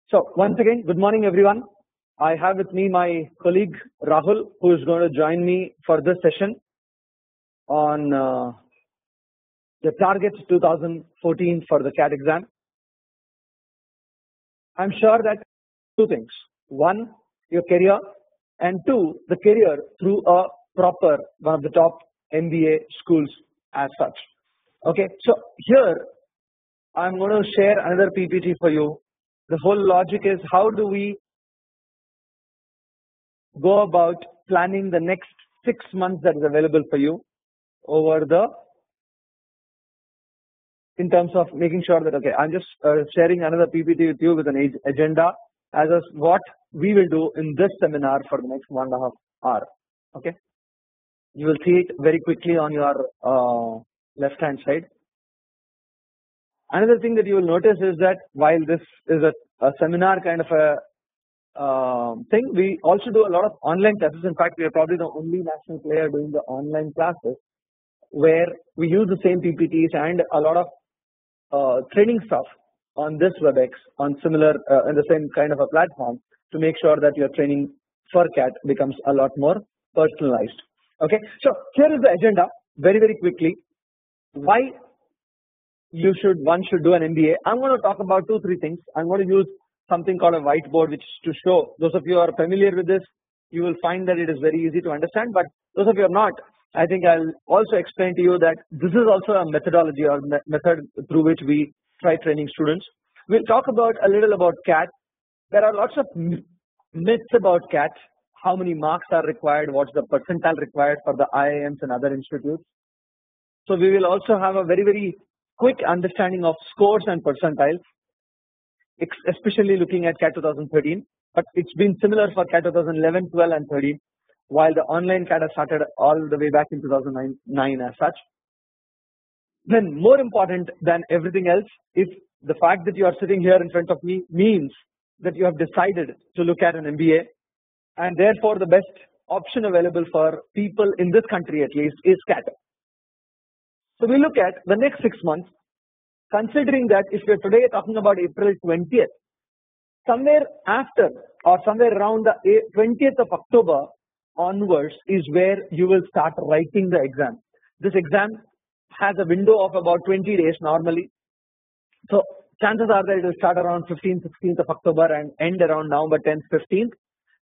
So once again, good morning everyone. I have with me my colleague Rahul, who is going to join me for this session on the targets 2014 for the CAT exam. I'm sure that two things: one, your career, and two, the career through a proper one of the top MBA schools as such. Okay, so here I'm going to share another PPT for you. The whole logic is, how do we go about planning the next 6 months that is available for you over in terms of making sure that, okay, I'm just sharing another PPT with you with an agenda as of what we will do in this seminar for the next 1.5 hours. Okay, you will see it very quickly on your left hand side. Another thing that you will notice is that while this is a seminar kind of a thing, we also do a lot of online classes. In fact, we are probably the only national player doing the online classes where we use the same PPTs and a lot of training stuff on this WebEx on similar in the same kind of a platform to make sure that your training for CAT becomes a lot more personalized. Okay, so here is the agenda very quickly. Why one should do an MBA. I'm going to talk about 2-3 things. I'm going to use something called a whiteboard, which to show those of you who are familiar with this, you will find that it is very easy to understand, but those of you who are not, I think I'll also explain to you that this is also a methodology or method through which we try training students. We'll talk about a little about CAT. There are lots of myths about CAT. How many marks are required? What's the percentile required for the IIMs and other institutes? So we will also have a very quick understanding of scores and percentiles, especially looking at CAT 2013, but it's been similar for CAT 2011, 12 and 13, while the online CAT has started all the way back in 2009 as such. Then more important than everything else is the fact that you are sitting here in front of me means that you have decided to look at an MBA, and therefore the best option available for people in this country at least is CAT. So we look at the next 6 months, considering that if we're today talking about April 20th, somewhere after or somewhere around the 20th of October onwards is where you will start writing the exam. This exam has a window of about 20 days normally. So chances are that it will start around 15th, 16th of October and end around November 10th, 15th.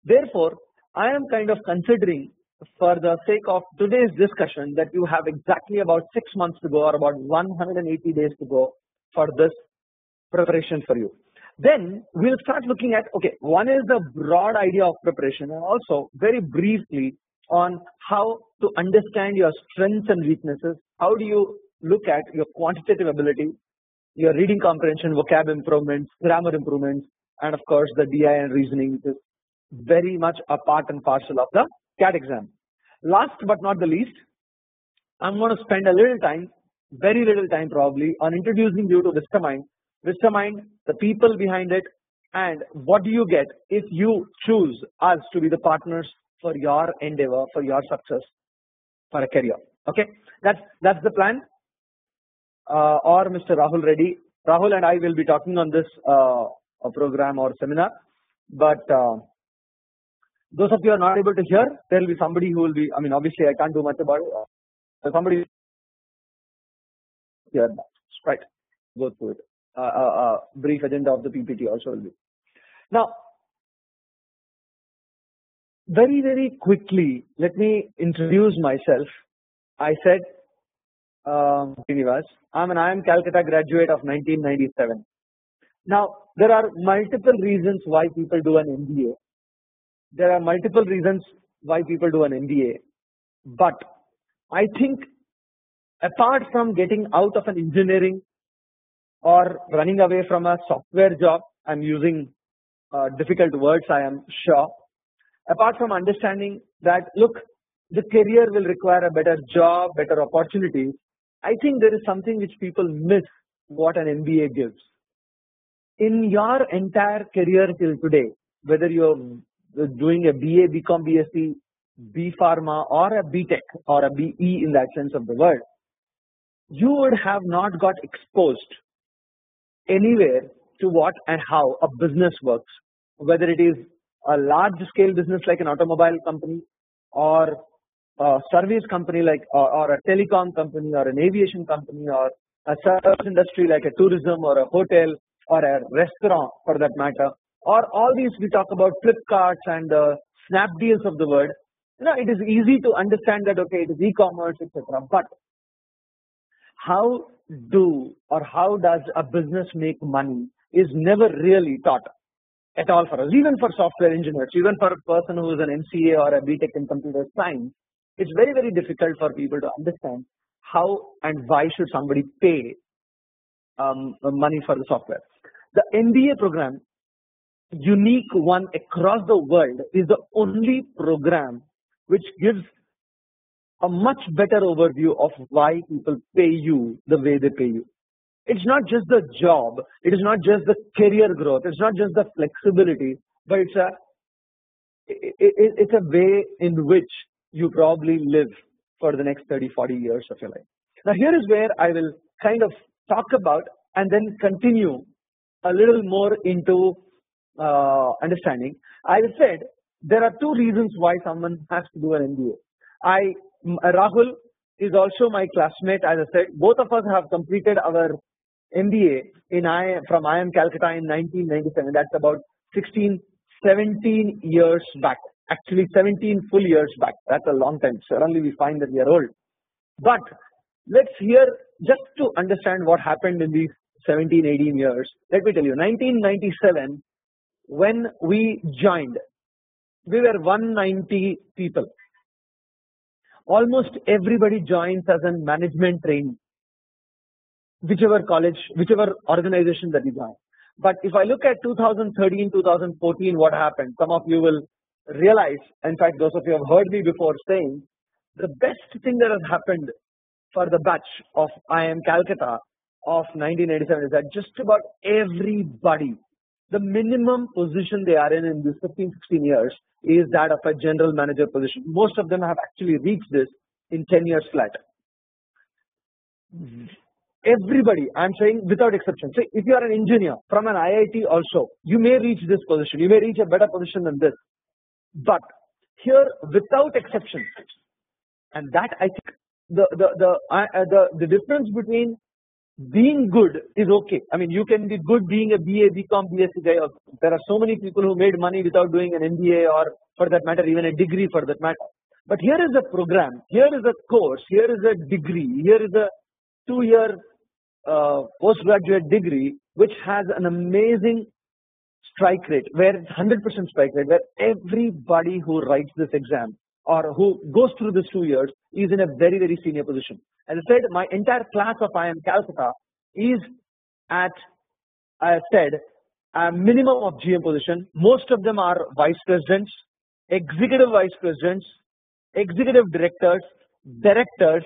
Therefore, I am kind of considering, for the sake of today's discussion, that you have exactly about 6 months to go or about 180 days to go for this preparation for you. Then we'll start looking at, okay, one is the broad idea of preparation, and also very briefly on how to understand your strengths and weaknesses. How do you look at your quantitative ability, your reading comprehension, vocab improvements, grammar improvements, and of course the DI and reasoning, which is very much a part and parcel of the CAT exam. Last but not the least, I'm going to spend a little time, very little time probably, on introducing you to VistaMind. VistaMind, the people behind it, and what do you get if you choose us to be the partners for your endeavor, for your success, for a career. Okay, that's the plan. Or Mr. Rahul Reddy. Rahul and I will be talking on this program or seminar, but those of you who are not able to hear, there will be somebody who will be, I mean, obviously I can't do much about it. Somebody here, right, go through it. Brief agenda of the PPT also will be. Now, very quickly, let me introduce myself. I said, Srinivas, I'm an IIM Calcutta graduate of 1997. Now, there are multiple reasons why people do an MBA. There are multiple reasons why people do an MBA, but I think apart from getting out of an engineering or running away from a software job, I'm using difficult words, I am sure. Apart from understanding that, look, the career will require a better job, better opportunities, I think there is something which people miss what an MBA gives. In your entire career till today, whether you're doing a BA, BCom, BSc, B Pharma or a BTech or a BE in that sense of the word, you would have not got exposed anywhere to what and how a business works, whether it is a large scale business like an automobile company, or a service company like or a telecom company, or an aviation company, or a service industry like a tourism or a hotel or a restaurant for that matter, or all these we talk about Flipkarts and Snapdeals of the world. It is easy to understand that okay, it is e-commerce, etc. But how does a business make money is never really taught at all for us. Even for software engineers, even for a person who is an MCA or a BTech in computer science, it's very, very difficult for people to understand how and why should somebody pay money for the software. The MBA program, unique one across the world, is the only program which gives a much better overview of why people pay you the way they pay you. It's not just the job, it is not just the career growth, it's not just the flexibility, but it's a way in which you probably live for the next 30-40 years of your life. Now here is where I will kind of talk about and then continue a little more into understanding. I said there are two reasons why someone has to do an MBA. Rahul is also my classmate. As I said, both of us have completed our MBA from IIM Calcutta in 1997. That's about 17 years back. Actually 17 full years back. That's a long time. Suddenly we find that we are old. But let's hear, just to understand what happened in these 17-18 years. Let me tell you, 1997, when we joined, we were 190 people. Almost everybody joins as a management trainee, whichever college, whichever organization that you join. But if I look at 2013, 2014, what happened, some of you will realize, in fact, those of you have heard me before saying, the best thing that has happened for the batch of IIM Calcutta of 1987 is that just about everybody, the minimum position they are in these 15, 16 years is that of a general manager position. Most of them have actually reached this in 10 years flat. Everybody, I'm saying without exception. Say, if you are an engineer from an IIT also, you may reach this position. You may reach a better position than this. But here, without exception, and that I think the difference between being good is okay. I mean, you can be good being a BA, BCom, BSc guy. There are so many people who made money without doing an MBA or, for that matter, even a degree for that matter. But here is a program, here is a course, here is a degree, here is a 2-year postgraduate degree, which has an amazing strike rate, where it's 100% strike rate, where everybody who writes this exam or who goes through this 2 years is in a very, very senior position. As I said, my entire class of IIM Calcutta is at, I said, a minimum of GM position. Most of them are vice presidents, executive vice presidents, executive directors, directors,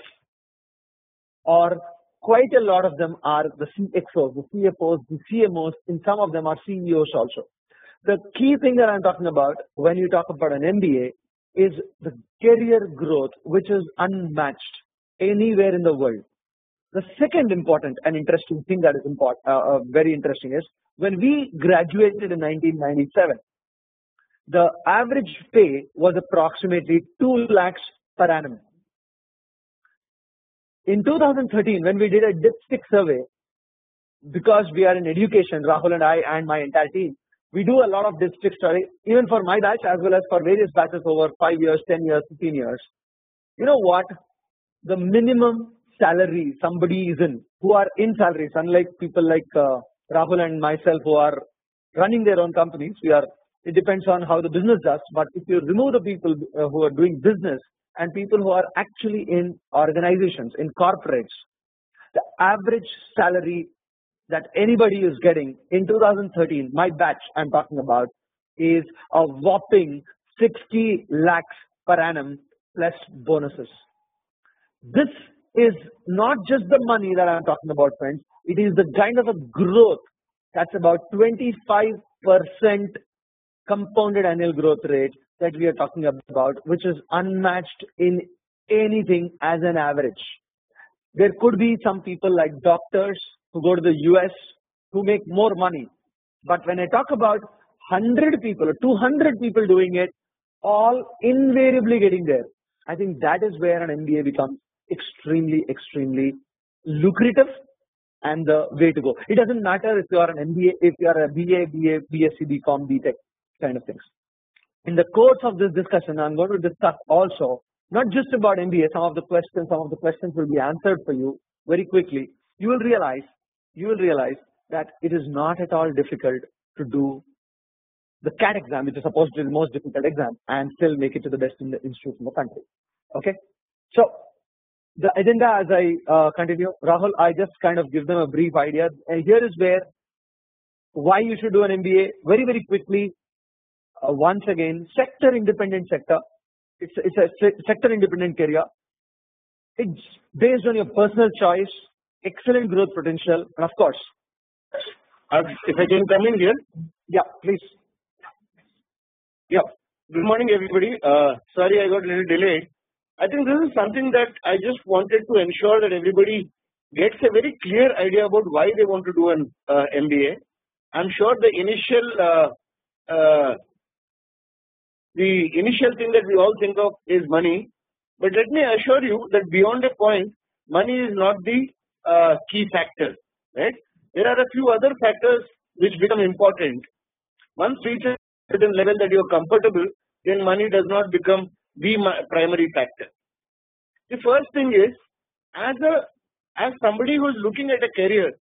or quite a lot of them are the CXOs, the CFOs, the CMOs, and some of them are CEOs also. The key thing that I'm talking about when you talk about an MBA is the career growth, which is unmatched anywhere in the world. The second important and interesting thing that is very interesting is when we graduated in 1997, the average pay was approximately 2 lakhs per annum. In 2013, when we did a dipstick survey, because we are in education, Rahul and I and my entire team, we do a lot of dipstick survey, even for my batch as well as for various batches over 5 years, 10 years, 15 years. You know what? The minimum salary somebody is in, who are in salaries, unlike people like Rahul and myself who are running their own companies, it depends on how the business does, but if you remove the people who are doing business and people who are actually in organizations, in corporates, the average salary that anybody is getting in 2013, my batch I'm talking about, is a whopping 60 lakhs per annum plus bonuses. This is not just the money that I'm talking about, friends. It is the kind of a growth that's about 25% compounded annual growth rate that we are talking about, which is unmatched in anything as an average. There could be some people like doctors who go to the US who make more money But when I talk about 100 people or 200 people doing it, all invariably getting there, I think that is where an MBA becomes extremely lucrative and the way to go. It doesn't matter if you are an MBA, if you are a BA, BSc, BCom, BTech kind of things. In the course of this discussion, I'm going to discuss also not just about MBA. Some of the questions will be answered for you very quickly. You will realize that it is not at all difficult to do the CAT exam, which is supposed to be the most difficult exam, and still make it to the best in the institute in the country. Okay, so the agenda as I continue, Rahul, I just kind of give them a brief idea, and here is where why you should do an MBA very quickly. Once again, sector independent sector. It's a sector independent career. It's based on your personal choice, excellent growth potential, and of course, if I can come in here. Yeah, please. Yeah. Good morning, everybody. Sorry, I got a little delayed. I think this is something that I just wanted to ensure that everybody gets a very clear idea about why they want to do an MBA. I'm sure the initial thing that we all think of is money, but let me assure you that beyond a point, money is not the key factor, right? There are a few other factors which become important. Once reach a certain level that you are comfortable, then money does not become the primary factor. The first thing is, as somebody who is looking at a career,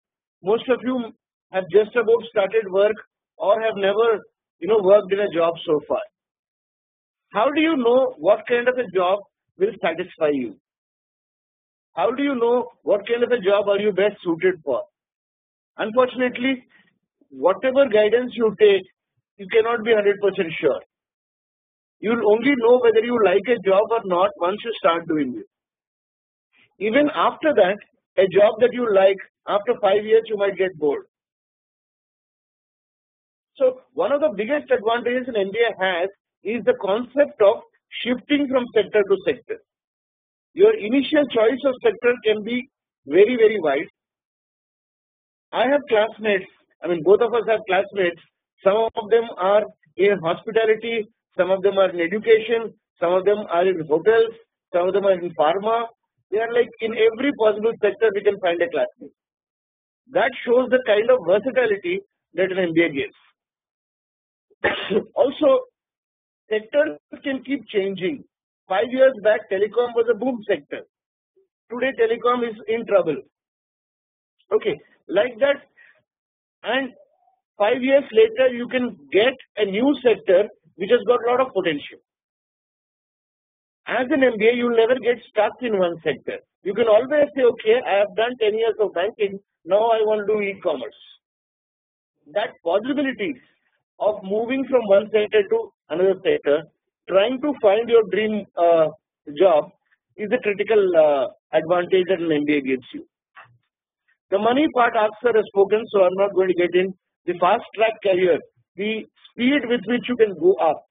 most of you have just about started work or have never worked in a job so far. How do you know what kind of a job will satisfy you? How do you know what kind of a job are you best suited for? Unfortunately, whatever guidance you take, you cannot be 100% sure. You will only know whether you like a job or not once you start doing it. Even after that, a job that you like, after 5 years you might get bored. So one of the biggest advantages an MBA has is the concept of shifting from sector to sector. Your initial choice of sector can be very wide. I have classmates, both of us have classmates. Some of them are in hospitality, some of them are in education, some of them are in hotels, some of them are in pharma. They are like in every possible sector we can find a classmate. That shows the kind of versatility that an MBA gives. Also, sectors can keep changing. 5 years back, telecom was a boom sector. Today, telecom is in trouble. Okay, like that. And 5 years later, you can get a new sector which has got a lot of potential. As an MBA, you will never get stuck in one sector. You can always say, okay, I have done 10 years of banking, now I want to do e-commerce. That possibilities of moving from one sector to another sector, trying to find your dream job is a critical advantage that an MBA gives you. The money part ARKS has spoken, so I'm not going to get in. The fast track career, the speed with which you can go up.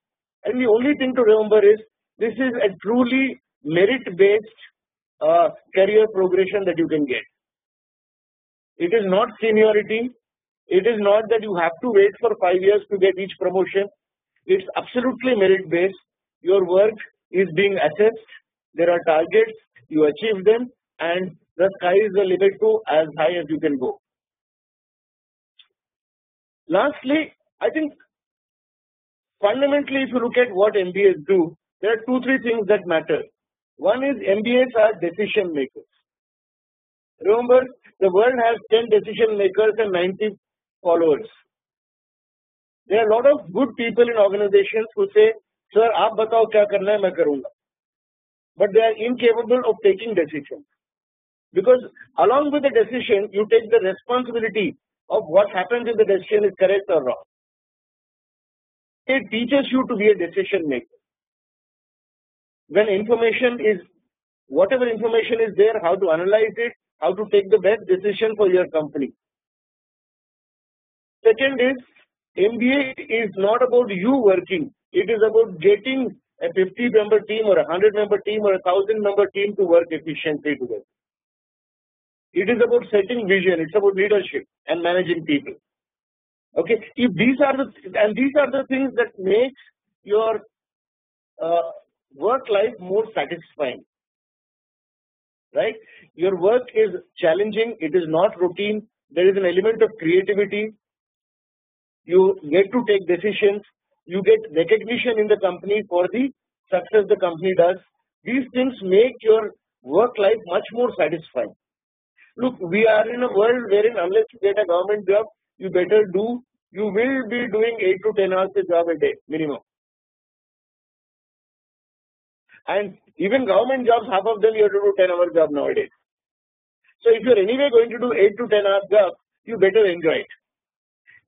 And the only thing to remember is this is a truly merit-based career progression that you can get. It is not seniority. It is not that you have to wait for 5 years to get each promotion. It's absolutely merit-based. Your work is being assessed. There are targets. You achieve them, and the sky is the limit to as high as you can go. Lastly, I think fundamentally, if you look at what MBAs do, there are 2-3 things that matter. One is MBAs are decision makers. Remember, the world has 10 decision makers and 90 followers. There are a lot of good people in organizations who say, sir, aap batao kya karna hai, main karunga. But they are incapable of taking decisions. Because along with the decision, you take the responsibility of what happens if the decision is correct or wrong. It teaches you to be a decision maker. When whatever information is there, how to analyze it, how to take the best decision for your company. Second is, MBA is not about you working. It is about getting a 50-member team or a 100-member team or a 1,000-member team to work efficiently together. It is about setting vision. It's about leadership and managing people. Okay, if these are the things that make your work life more satisfying, right? Your work is challenging, it is not routine, there is an element of creativity, you get to take decisions, you get recognition in the company for the success the company does. These things make your work life much more satisfying. Look, we are in a world wherein unless you get a government job, you will be doing 8 to 10 hours a job a day minimum. And even government jobs, half of them you have to do 10-hour job nowadays. So if you're anyway going to do 8 to 10 hours job, you better enjoy it.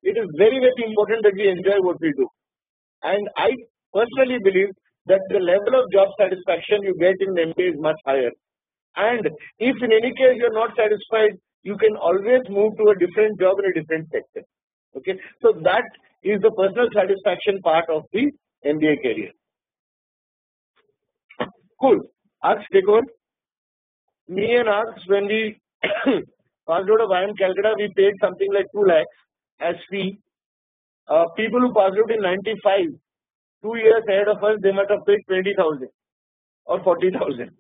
It is very, very important that we enjoy what we do. And I personally believe that the level of job satisfaction you get in MBA is much higher. And if in any case you're not satisfied, you can always move to a different job in a different sector. Okay, so that is the personal satisfaction part of the MBA career. Cool. ARKS, take over. Me and ARKS, when we passed out of IIM Calcutta, we paid something like 2 lakhs as fee. People who passed out in 95, 2 years ahead of us, they might have paid 20,000 or 40,000.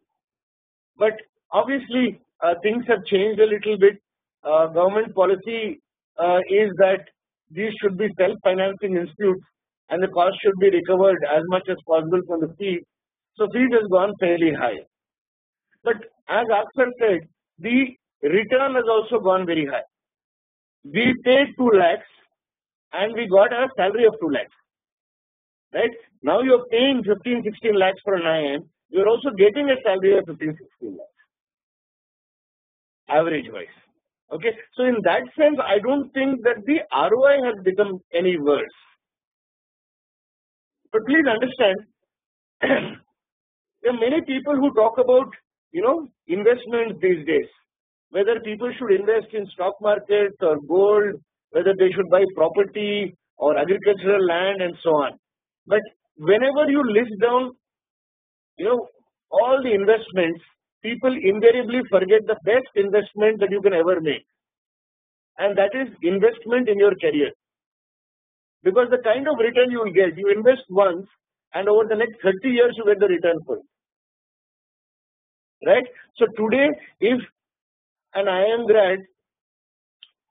But obviously, things have changed a little bit. Government policy is that these should be self-financing institutes and the cost should be recovered as much as possible from the fee. So fees has gone fairly high. But as Aksar said, the return has also gone very high. We paid 2 lakhs and we got a salary of 2 lakhs. Right? Now you're paying 15-16 lakhs for an IIM. You're also getting a salary of 15-16 lakhs. Average wise. Okay. So in that sense, I don't think that the ROI has become any worse. But please understand, there are many people who talk about, investments these days. Whether people should invest in stock markets or gold, whether they should buy property or agricultural land and so on. But whenever you list down, all the investments, people invariably forget the best investment that you can ever make. And that is investment in your career. Because the kind of return you will get, you invest once and over the next 30 years you get the return for it. Right? So today, if an IIM grad,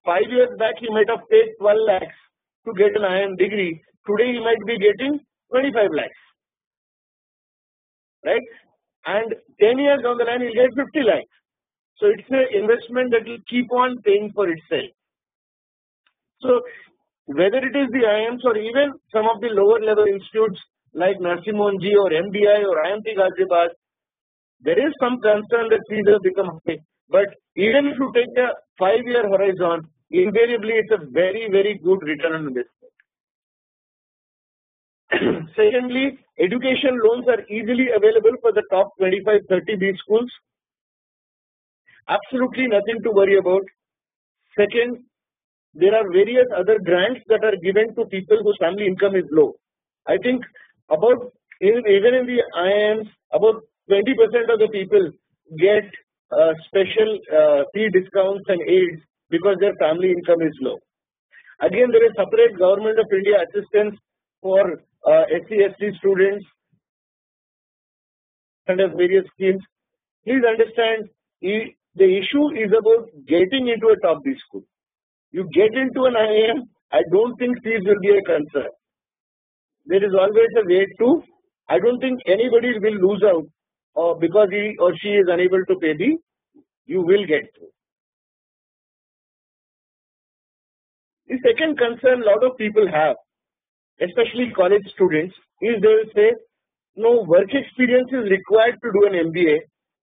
5 years back he might have paid 12 lakhs to get an IIM degree, today he might be getting 25 lakhs. Right? And 10 years down the line he'll get 50 lakhs. So it's an investment that will keep on paying for itself. So whether it is the IIMs or even some of the lower level institutes like Narsimon-ji or MBI or IMT Ghaziabad, there is some concern that fees have become high. But even if you take a 5-year horizon, invariably it's a very, very good return on investment. Secondly, education loans are easily available for the top 25-30 B schools. Absolutely nothing to worry about. Second, there are various other grants that are given to people whose family income is low. I think even in the IIMs, about 20% of the people get special fee discounts and aids because their family income is low. Again, there is separate Government of India assistance for SC/ST students under various schemes. Please understand, the issue is about getting into a top B school. You get into an IIM, I don't think fees will be a concern. There is always a way to, I don't think anybody will lose out because he or she is unable to pay you will get through. The second concern a lot of people have, especially college students, is they will say, no, work experience is required to do an MBA.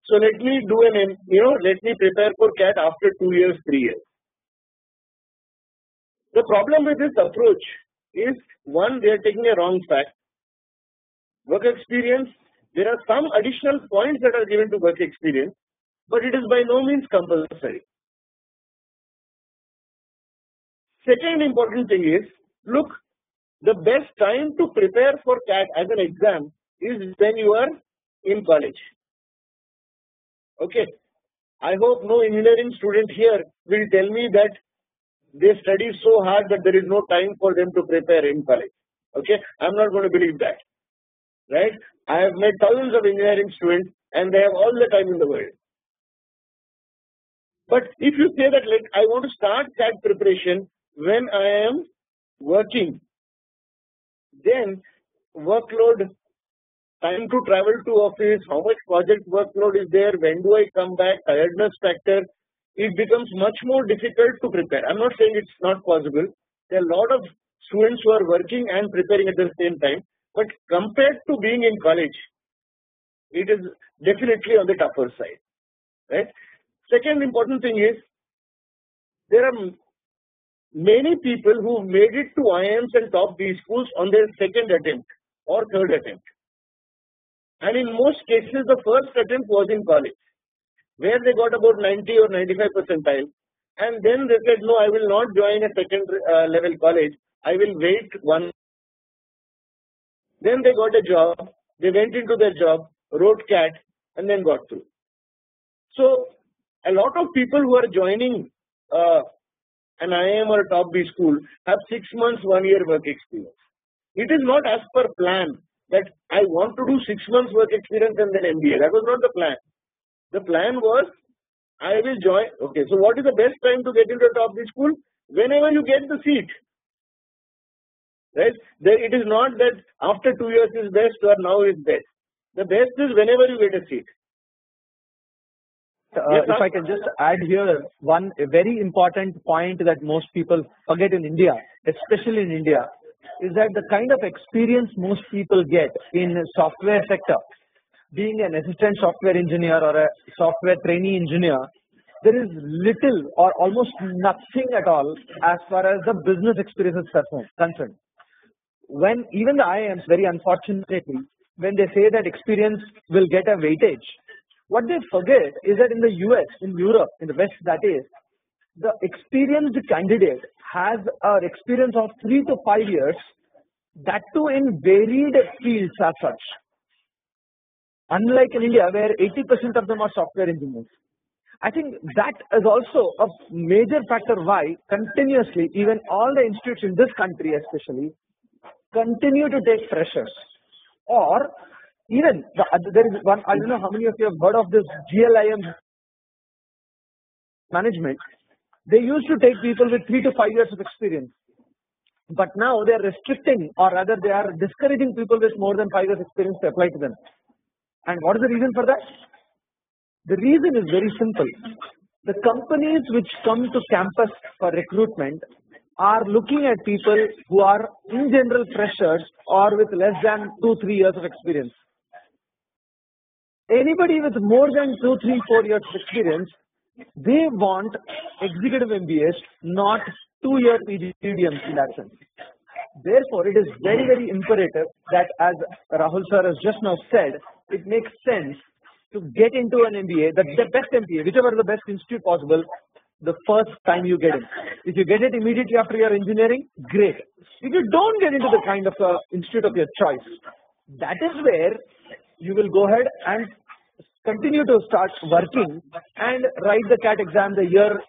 So let me prepare for CAT after 2 years, 3 years. The problem with this approach is, one, they are taking a wrong fact. Work experience, there are some additional points that are given to work experience, but it is by no means compulsory. Second important thing is, look, the best time to prepare for CAT as an exam is when you are in college. Okay, I hope no engineering student here will tell me that they study so hard that there is no time for them to prepare in college. Okay, I'm not going to believe that, right? I have met thousands of engineering students and they have all the time in the world. But if you say that I want to start CAT preparation when I am working, then workload, time to travel to office, how much project workload is there, when do I come back, tiredness factor, it becomes much more difficult to prepare. I'm not saying it's not possible. There are a lot of students who are working and preparing at the same time, but compared to being in college, it is definitely on the tougher side, right? Second important thing is, there are many people who made it to IIMs and top B schools on their second attempt or third attempt. And in most cases, the first attempt was in college, where they got about 90 or 95 percentile. And then they said, no, I will not join a second level college. I will wait one. Then they got a job. They went into their job, wrote CAT, and then got through. So a lot of people who are joining an IIM or a top B school have 6 months, 1 year work experience. It is not as per plan that I want to do 6 months work experience and then MBA. That was not the plan. The plan was, I will join. Okay, so what is the best time to get into a top B school? Whenever you get the seat, right? It is not that after 2 years is best or now is best. The best is whenever you get a seat. If I can just add here one very important point that most people forget in India, especially in India, is that the kind of experience most people get in software sector, being an assistant software engineer or a software trainee engineer, there is little or almost nothing at all as far as the business experience is concerned. When even the IIMs, very unfortunately, when they say that experience will get a weightage, what they forget is that in the US, in Europe, in the West, that is, the experienced candidate has an experience of 3 to 5 years, that too in varied fields as such. Unlike in India, where 80% of them are software engineers. I think that is also a major factor why continuously, even all the institutes in this country especially, continue to take freshers. Or even, there is one, I don't know how many of you have heard of this GLIM management. They used to take people with 3 to 5 years of experience. But now they are restricting, or rather they are discouraging people with more than 5 years experience to apply to them. And what is the reason for that? The reason is very simple. The companies which come to campus for recruitment are looking at people who are in general freshers or with less than 2-3 years of experience. Anybody with more than 2-3-4 years of experience, they want executive MBAs, not 2-year PGDMs in that sense. Therefore, it is very, very imperative that, as Rahul sir has just now said, it makes sense to get into an MBA, the best MBA, whichever the best institute possible, the first time you get in. If you get it immediately after your engineering, great. If you don't get into the kind of institute of your choice, that is where you will go ahead and continue to start working and write the CAT exam the year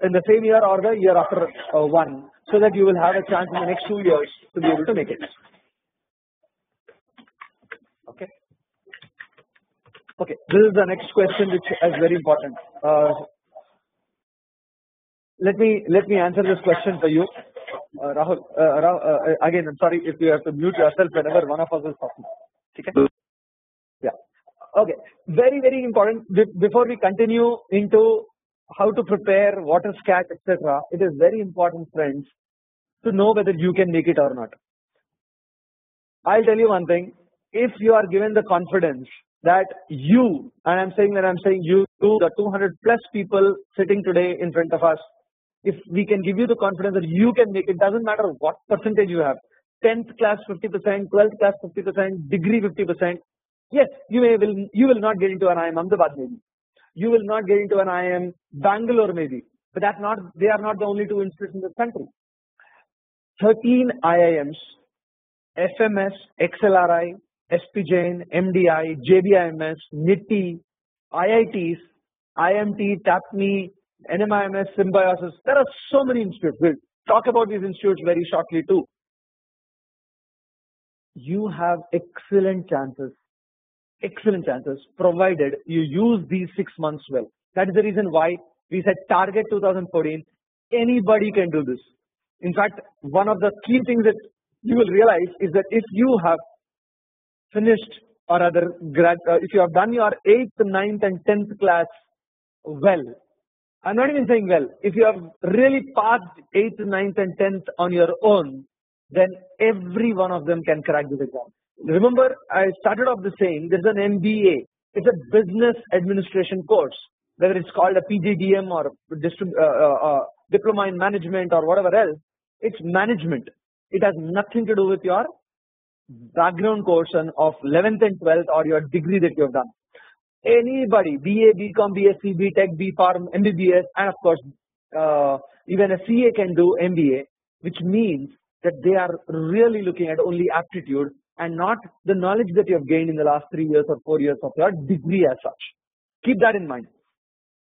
in the same year or the year after one, so that you will have a chance in the next 2 years to be able to make it. Okay. Okay. This is the next question, which is very important. Let me answer this question for you, Rahul. Again, I'm sorry if you have to mute yourself whenever one of us is talking. Okay. Yeah. Okay. Very, very important. Before we continue into how to prepare, what is CAT, etc., it is very important, friends, to know whether you can make it or not. I'll tell you one thing. If you are given the confidence that you, and I'm saying you, the 200 plus people sitting today in front of us, if we can give you the confidence that you can make it, doesn't matter what percentage you have, 10th class 50%, 12th class 50%, degree 50%. Yes, you will not get into an IIM Ahmedabad maybe. You will not get into an IIM Bangalore maybe. But they are not the only 2 institutes in this country. 13 IIMs, FMS, XLRI, SP Jain, MDI, JBIMS, NITI, IITs, IMT, TAPME, NMIMS, Symbiosis. There are so many institutes. We'll talk about these institutes very shortly too. You have excellent chances provided you use these 6 months well. That is the reason why we said target 2014. Anybody can do this. In fact, one of the key things that you will realize is that if you have finished or other if you have done your 8th, 9th and 10th class well, I'm not even saying well, if you have really passed 8th, 9th and 10th on your own, then every one of them can crack this exam. Remember, I started off the saying there's an MBA. It's a business administration course, whether it's called a PGDM or diploma in management or whatever else. It's management. It has nothing to do with your background course of 11th and 12th or your degree that you have done. Anybody, BA, BCom, BSc, BTech, BPharm, MBBS, and of course even a CA can do MBA, which means that they are really looking at only aptitude and not the knowledge that you have gained in the last 3 years or 4 years of your degree as such. Keep that in mind.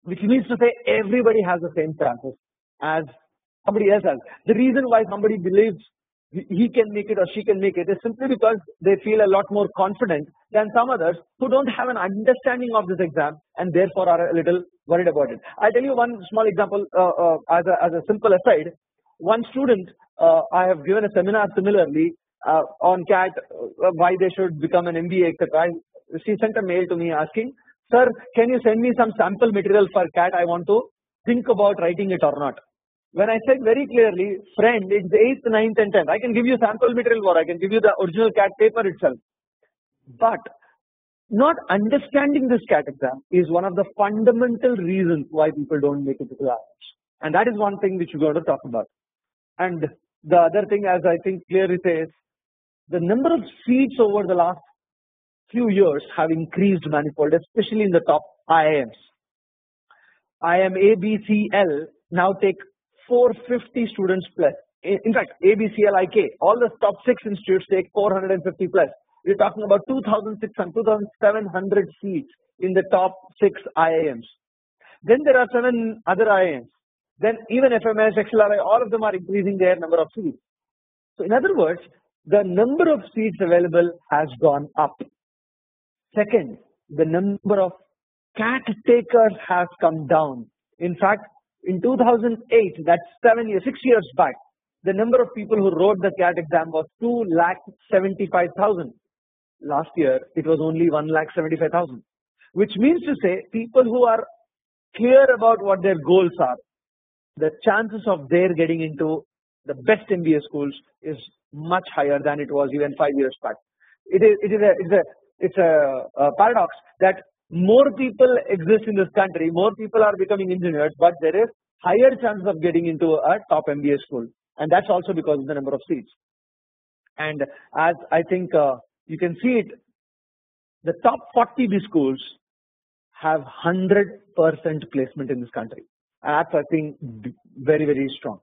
Which means to say everybody has the same chances as somebody else has. The reason why somebody believes he can make it or she can make it is simply because they feel a lot more confident than some others who don't have an understanding of this exam and therefore are a little worried about it. I'll tell you one small example as a simple aside. One student, I have given a seminar similarly on CAT, why they should become an MBA, etc. She sent a mail to me asking, sir, can you send me some sample material for CAT? I want to think about writing it or not. When I said very clearly, friend, it's the 8th, 9th and 10th. I can give you sample material or I can give you the original CAT paper itself. But not understanding this CAT exam is one of the fundamental reasons why people don't make it to the IIMs. And that is one thing which we're going to talk about. And the other thing, as I think clearly says, the number of seats over the last few years have increased manifold, especially in the top IIMs. IIM ABCL now take 450 students plus. In fact, ABCL IK, all the top 6 institutes take 450 plus. We're talking about 2,600, 2,700 seats in the top 6 IIMs. Then there are 7 other IIMs. Then even FMS, XLRI, all of them are increasing their number of seats. So in other words, the number of seats available has gone up. Second, the number of CAT takers has come down. In fact, in 2008, that's 6 years back, the number of people who wrote the CAT exam was 2,75,000. Last year, it was only 1,75,000, which means to say people who are clear about what their goals are, the chances of their getting into the best MBA schools is much higher than it was even 5 years back. It's a paradox that more people exist in this country, more people are becoming engineers, but there is higher chance of getting into a top MBA school, and that's also because of the number of seats. And as I think you can see it, the top 40 B schools have 100% placement in this country. That's, I think, very, very strong.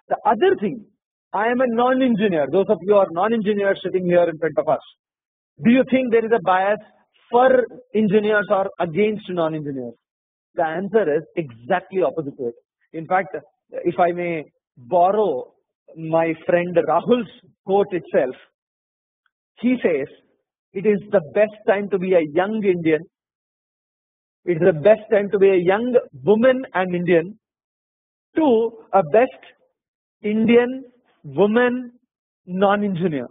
The other thing, I am a non-engineer. Those of you who are non-engineers sitting here in front of us, do you think there is a bias for engineers or against non-engineers? The answer is exactly opposite to it. In fact, if I may borrow my friend Rahul's quote itself, he says, it is the best time to be a young Indian. It's the best time to be a young woman and Indian to a best Indian woman non-engineer.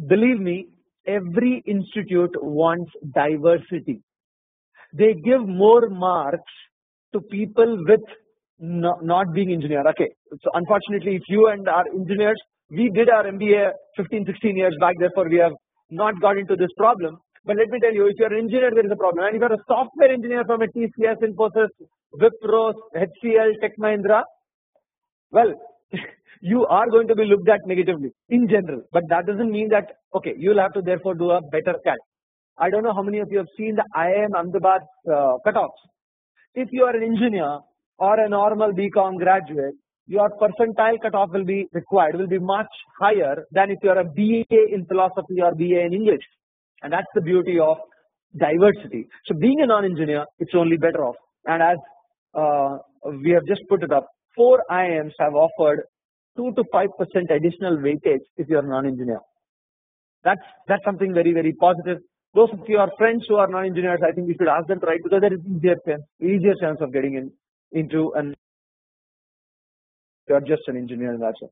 Believe me, every institute wants diversity. They give more marks to people with not being engineer. Okay, so unfortunately, if you and our engineers, we did our MBA 15, 16 years back, therefore we have not got into this problem. But let me tell you, if you're an engineer, there is a problem. And if you're a software engineer from a TCS, Infosys, Wipro, HCL, Tech Mahindra, well, you are going to be looked at negatively in general. But that doesn't mean that, okay, you'll have to therefore do a better CAT. I don't know how many of you have seen the IIM Ahmedabad cutoffs. If you are an engineer or a normal BCom graduate, your percentile cutoff will be required, will be much higher than if you are a BA in philosophy or BA in English. And that's the beauty of diversity. So being a non-engineer, it's only better off. and as we have just put it up, 4 IIMs have offered 2 to 5% additional weightage if you are non-engineer. That's something very, very positive. Those of your friends who are non-engineers, I think you should ask them to write, because there is easier chance of getting into an. You are just an engineer, and that's it.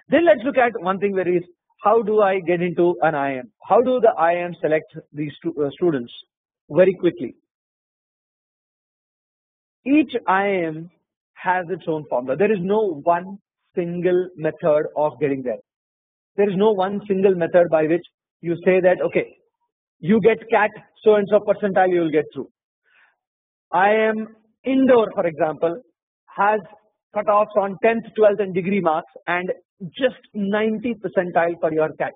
Then let's look at one thing, where is how do I get into an IIM? How do the IIM select these students? Very quickly. Each IIM has its own formula. There is no one single method of getting there. There is no one single method by which you say that, okay, you get CAT so and so percentile, you will get through. IIM Indore, for example, has cutoffs on 10th, 12th and degree marks and just 90 percentile for your CAT.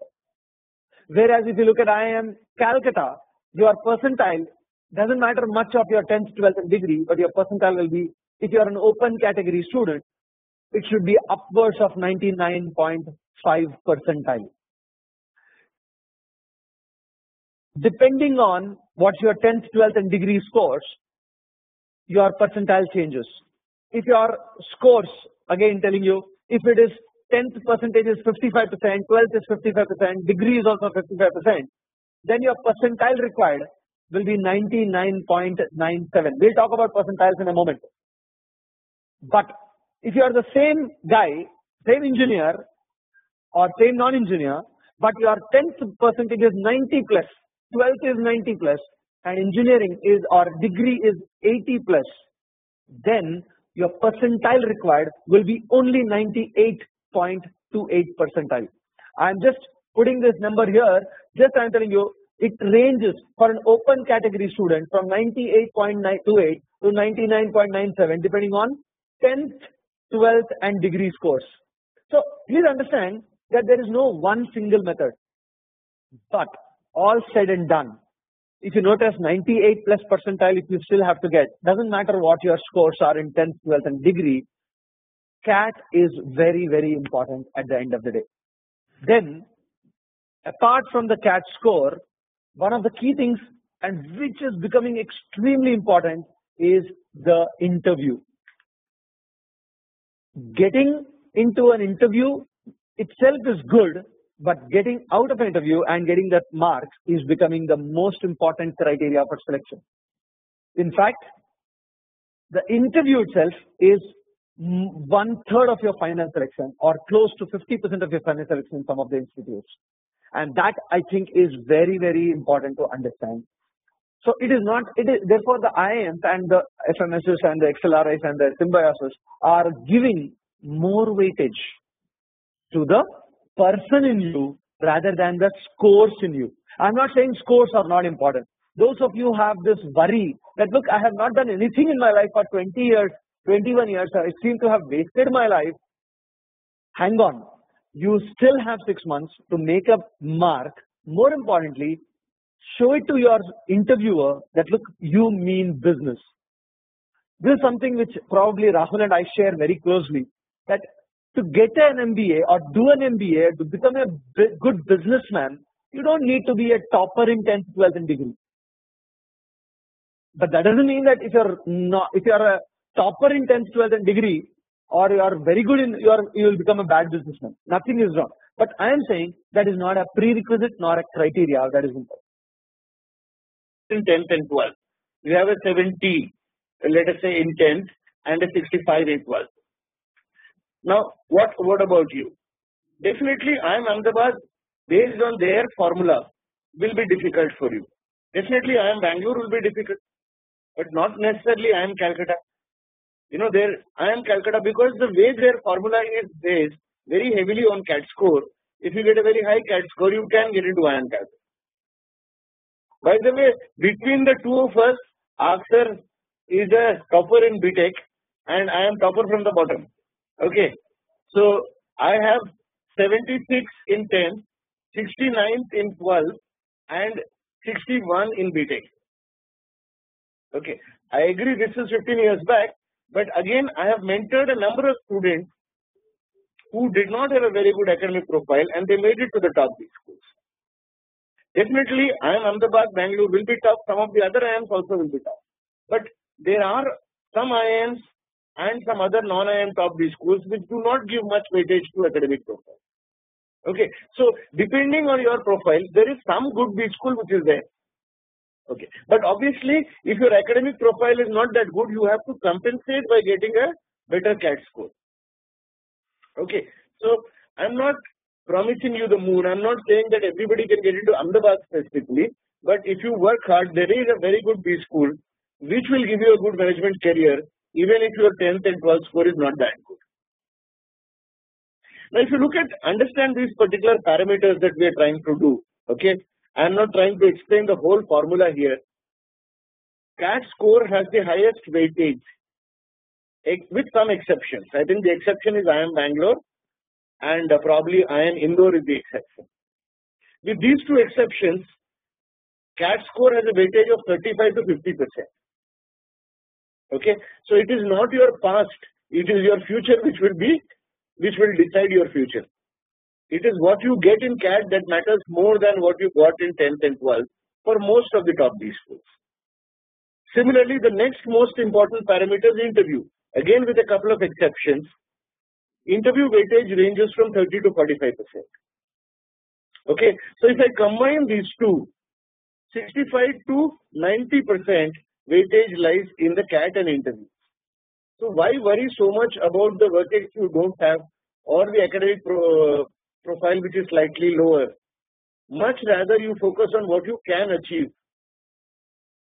Whereas if you look at IIM Calcutta, your percentile doesn't matter much of your 10th, 12th and degree, but your percentile will be, if you are an open category student, it should be upwards of 99.5 percentile. Depending on what your 10th, 12th and degree scores, your percentile changes. If your scores, again telling you, if it is 10th percentage is 55%, 12th is 55%, degree is also 55%, then your percentile required will be 99.97. We'll talk about percentiles in a moment. But if you are the same guy, same engineer or same non-engineer, but your 10th percentage is 90 plus, 12th is 90 plus, and engineering is or degree is 80 plus, then your percentile required will be only 98.28 percentile. I'm just putting this number here, just I'm telling you, it ranges for an open category student from 98.28 to 99.97 depending on 10th, 12th and degree scores. So please understand that there is no one single method, but all said and done, if you notice 98 plus percentile, if you still have to get, doesn't matter what your scores are in 10th, 12th and degree, CAT is very, very important at the end of the day. Then apart from the CAT score, one of the key things and which is becoming extremely important is the interview. Getting into an interview itself is good, but getting out of an interview and getting that marks is becoming the most important criteria for selection. In fact, the interview itself is 1/3 of your final selection or close to 50% of your final selection in some of the institutes. And that I think is very, very important to understand. So it is not, therefore the IIMs and the FMSs and the XLRIs and the symbiosis are giving more weightage to the person in you rather than the scores in you. I'm not saying scores are not important. Those of you have this worry that, look, I have not done anything in my life for 20 years, 21 years, I seem to have wasted my life. Hang on. You still have 6 months to make a mark. More importantly, show it to your interviewer that, look, you mean business. This is something which probably Rahul and I share very closely, that to get an MBA or do an MBA, to become a good businessman, you don't need to be a topper in 10th, 12th and degree. But that doesn't mean that if you're a topper in 10th, 12th and degree, or you are very good in you will become a bad businessman. Nothing is wrong. But I am saying that is not a prerequisite nor a criteria that is important. In 10th and 12th, you have a 70, let us say in 10th, and a 65 in 12th. Now, what about you? Definitely, IIM Ahmedabad, based on their formula, will be difficult for you. Definitely, IIM Bangalore will be difficult, but not necessarily IIM Calcutta. You know, IIM Calcutta, because the way their formula is based very heavily on CAT score, if you get a very high CAT score, you can get into IIM Calcutta. By the way, between the two of us, ARKS is a topper in BTech and I am topper from the bottom. Okay, so I have 76 in 10, 69th in 12 and 61 in BTech. Okay, I agree this is 15 years back, but again I have mentored a number of students who did not have a very good academic profile and they made it to the top of these schools. Definitely IIM Ahmedabad, Bangalore will be tough, some of the other IIMs also will be tough. But there are some IIMs and some other non-IIM top B schools which do not give much weightage to academic profile. Okay, so depending on your profile, there is some good B school which is there. Okay, but obviously, if your academic profile is not that good, you have to compensate by getting a better CAT score. Okay, so I'm not promising you the moon. I'm not saying that everybody can get into Ahmedabad specifically, but if you work hard, there is a very good B school which will give you a good management career, even if your 10th and 12th score is not that good. Now, if you look at, understand these particular parameters that we are trying to do, okay, I am not trying to explain the whole formula here. CAT score has the highest weightage, with some exceptions. I think the exception is IIM Bangalore and probably IIM Indore is the exception. With these two exceptions, CAT score has a weightage of 35 to 50%. Okay, so it is not your past, it is your future which will decide your future. It is what you get in CAT that matters more than what you got in 10th and 12th for most of the top B schools. Similarly, the next most important parameter is interview. Again, with a couple of exceptions, interview weightage ranges from 30 to 45%. Okay, so if I combine these two, 65 to 90% weightage lies in the CAT and interview. So why worry so much about the work ex you don't have or the academic profile which is slightly lower? Much rather you focus on what you can achieve.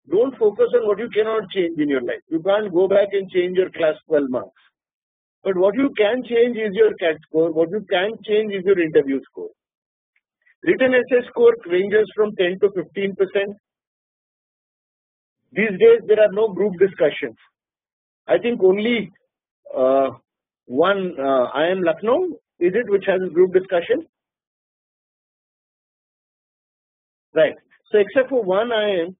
Don't focus on what you cannot change in your life. You can't go back and change your class 12 marks. But what you can change is your CAT score. What you can change is your interview score. Written essay score ranges from 10 to 15%. These days there are no group discussions. I think only one IIM Lucknow is it which has a group discussion? Right. So except for one IIM,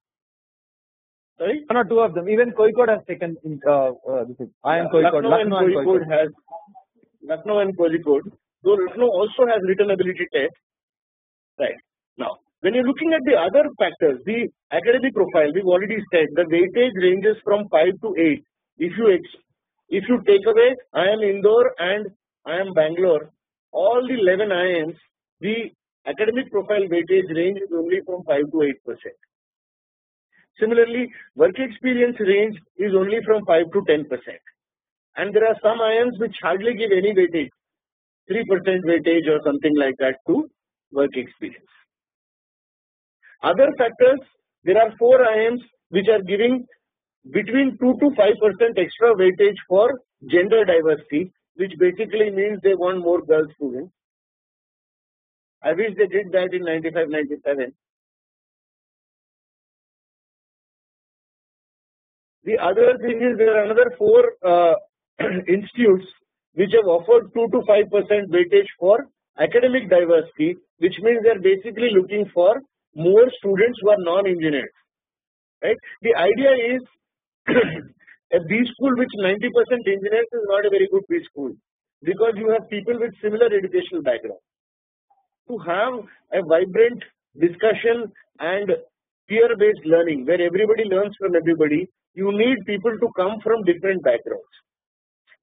sorry? One or two of them. Even Kozhikode has taken this is IIM Kozhikode. Lucknow and Kozhikode. Though Lucknow also has written ability test. Right. Now, when you're looking at the other factors, the academic profile, we've already said the weightage ranges from 5 to 8. If you take away IIM Indore and IIM Bangalore, all the 11 IIMs, the academic profile weightage range is only from 5 to 8%. Similarly, work experience range is only from 5 to 10%. And there are some IIMs which hardly give any weightage, 3% weightage or something like that to work experience. Other factors, there are 4 IIMs which are giving between 2 to 5% extra weightage for gender diversity, which basically means they want more girl students. I wish they did that in 95-97. The other thing is there are another 4 institutes which have offered 2 to 5% weightage for academic diversity, which means they are basically looking for more students who are non-engineers. Right? The idea is a B school which 90% engineers is not a very good B school because you have people with similar educational background. To have a vibrant discussion and peer-based learning where everybody learns from everybody, you need people to come from different backgrounds.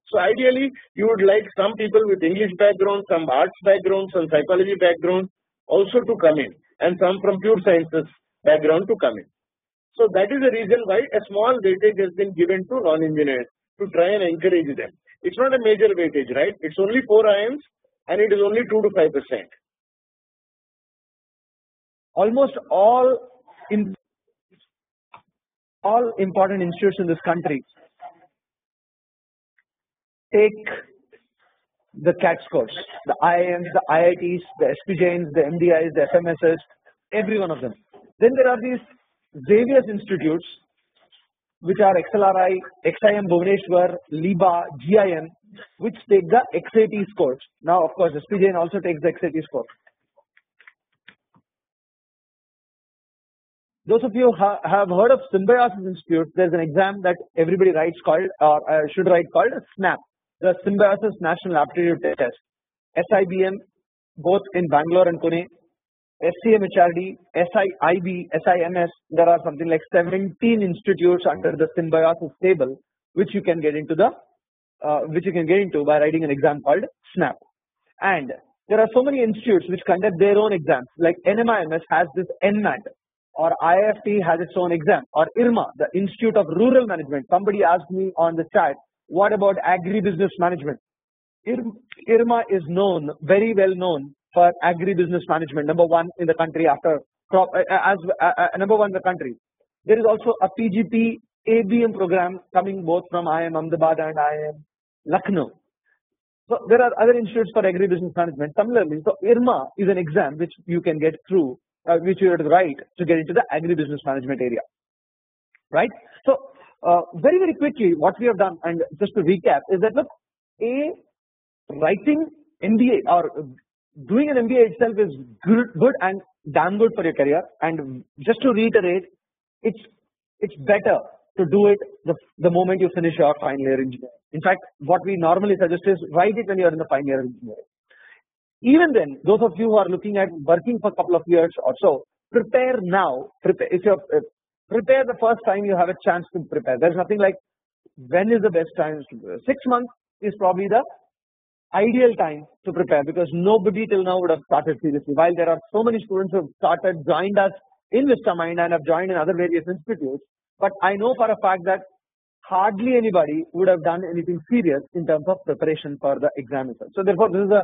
So ideally, you would like some people with English background, some arts background, some psychology background also to come in, and some from pure sciences background to come in. So that is the reason why a small weightage has been given to non-engineers to try and encourage them. It's not a major weightage, right? It's only 4 IIMs and it is only 2 to 5%. Almost all important institutions in this country take the CAT scores, the IIMs, the IITs, the SPJs, the MDIs, the FMSs, every one of them. Then there are these various institutes which are XLRI, XIM Bhubaneswar, LIBA, GIM, which take the XAT scores. Now, of course, SPJ also takes the XAT score. Those of you who have heard of Symbiosis Institute, there's an exam that everybody writes called, or should write called SNAP, the Symbiosis National Aptitude Test. SIBM, both in Bangalore and Pune, SCMHRD, SIIB, SIMS. There are something like 17 institutes under the symbiosis table, which you can get into by writing an exam called SNAP. And there are so many institutes which conduct their own exams, like NMIMS has this NMAT, or IFT has its own exam, or IRMA, the Institute of Rural Management. Somebody asked me on the chat, what about agribusiness management? IRMA is known, very well known for agribusiness management, number one in the country after crop, number one in the country. There is also a PGP ABM program coming both from IIM Ahmedabad and IIM Lucknow. So there are other institutes for agribusiness management. Similarly, so IRMA is an exam which you can get through, which you have to write to get into the agribusiness management area, right? So very quickly, what we have done, and just to recap, is that look, writing MBA or doing an MBA itself is good and damn good for your career. And just to reiterate, it's better to do it the moment you finish your final year engineering. In fact, what we normally suggest is write it when you are in the final year engineering. Even then, those of you who are looking at working for a couple of years or so, prepare now. Prepare the first time you have a chance to prepare. There's nothing like when is the best time to prepare. 6 months is probably the ideal time to prepare, because nobody till now would have started seriously. While there are so many students who have joined us in VistaMind and have joined in other various institutes, but I know for a fact that hardly anybody would have done anything serious in terms of preparation for the exam itself. So therefore, this is a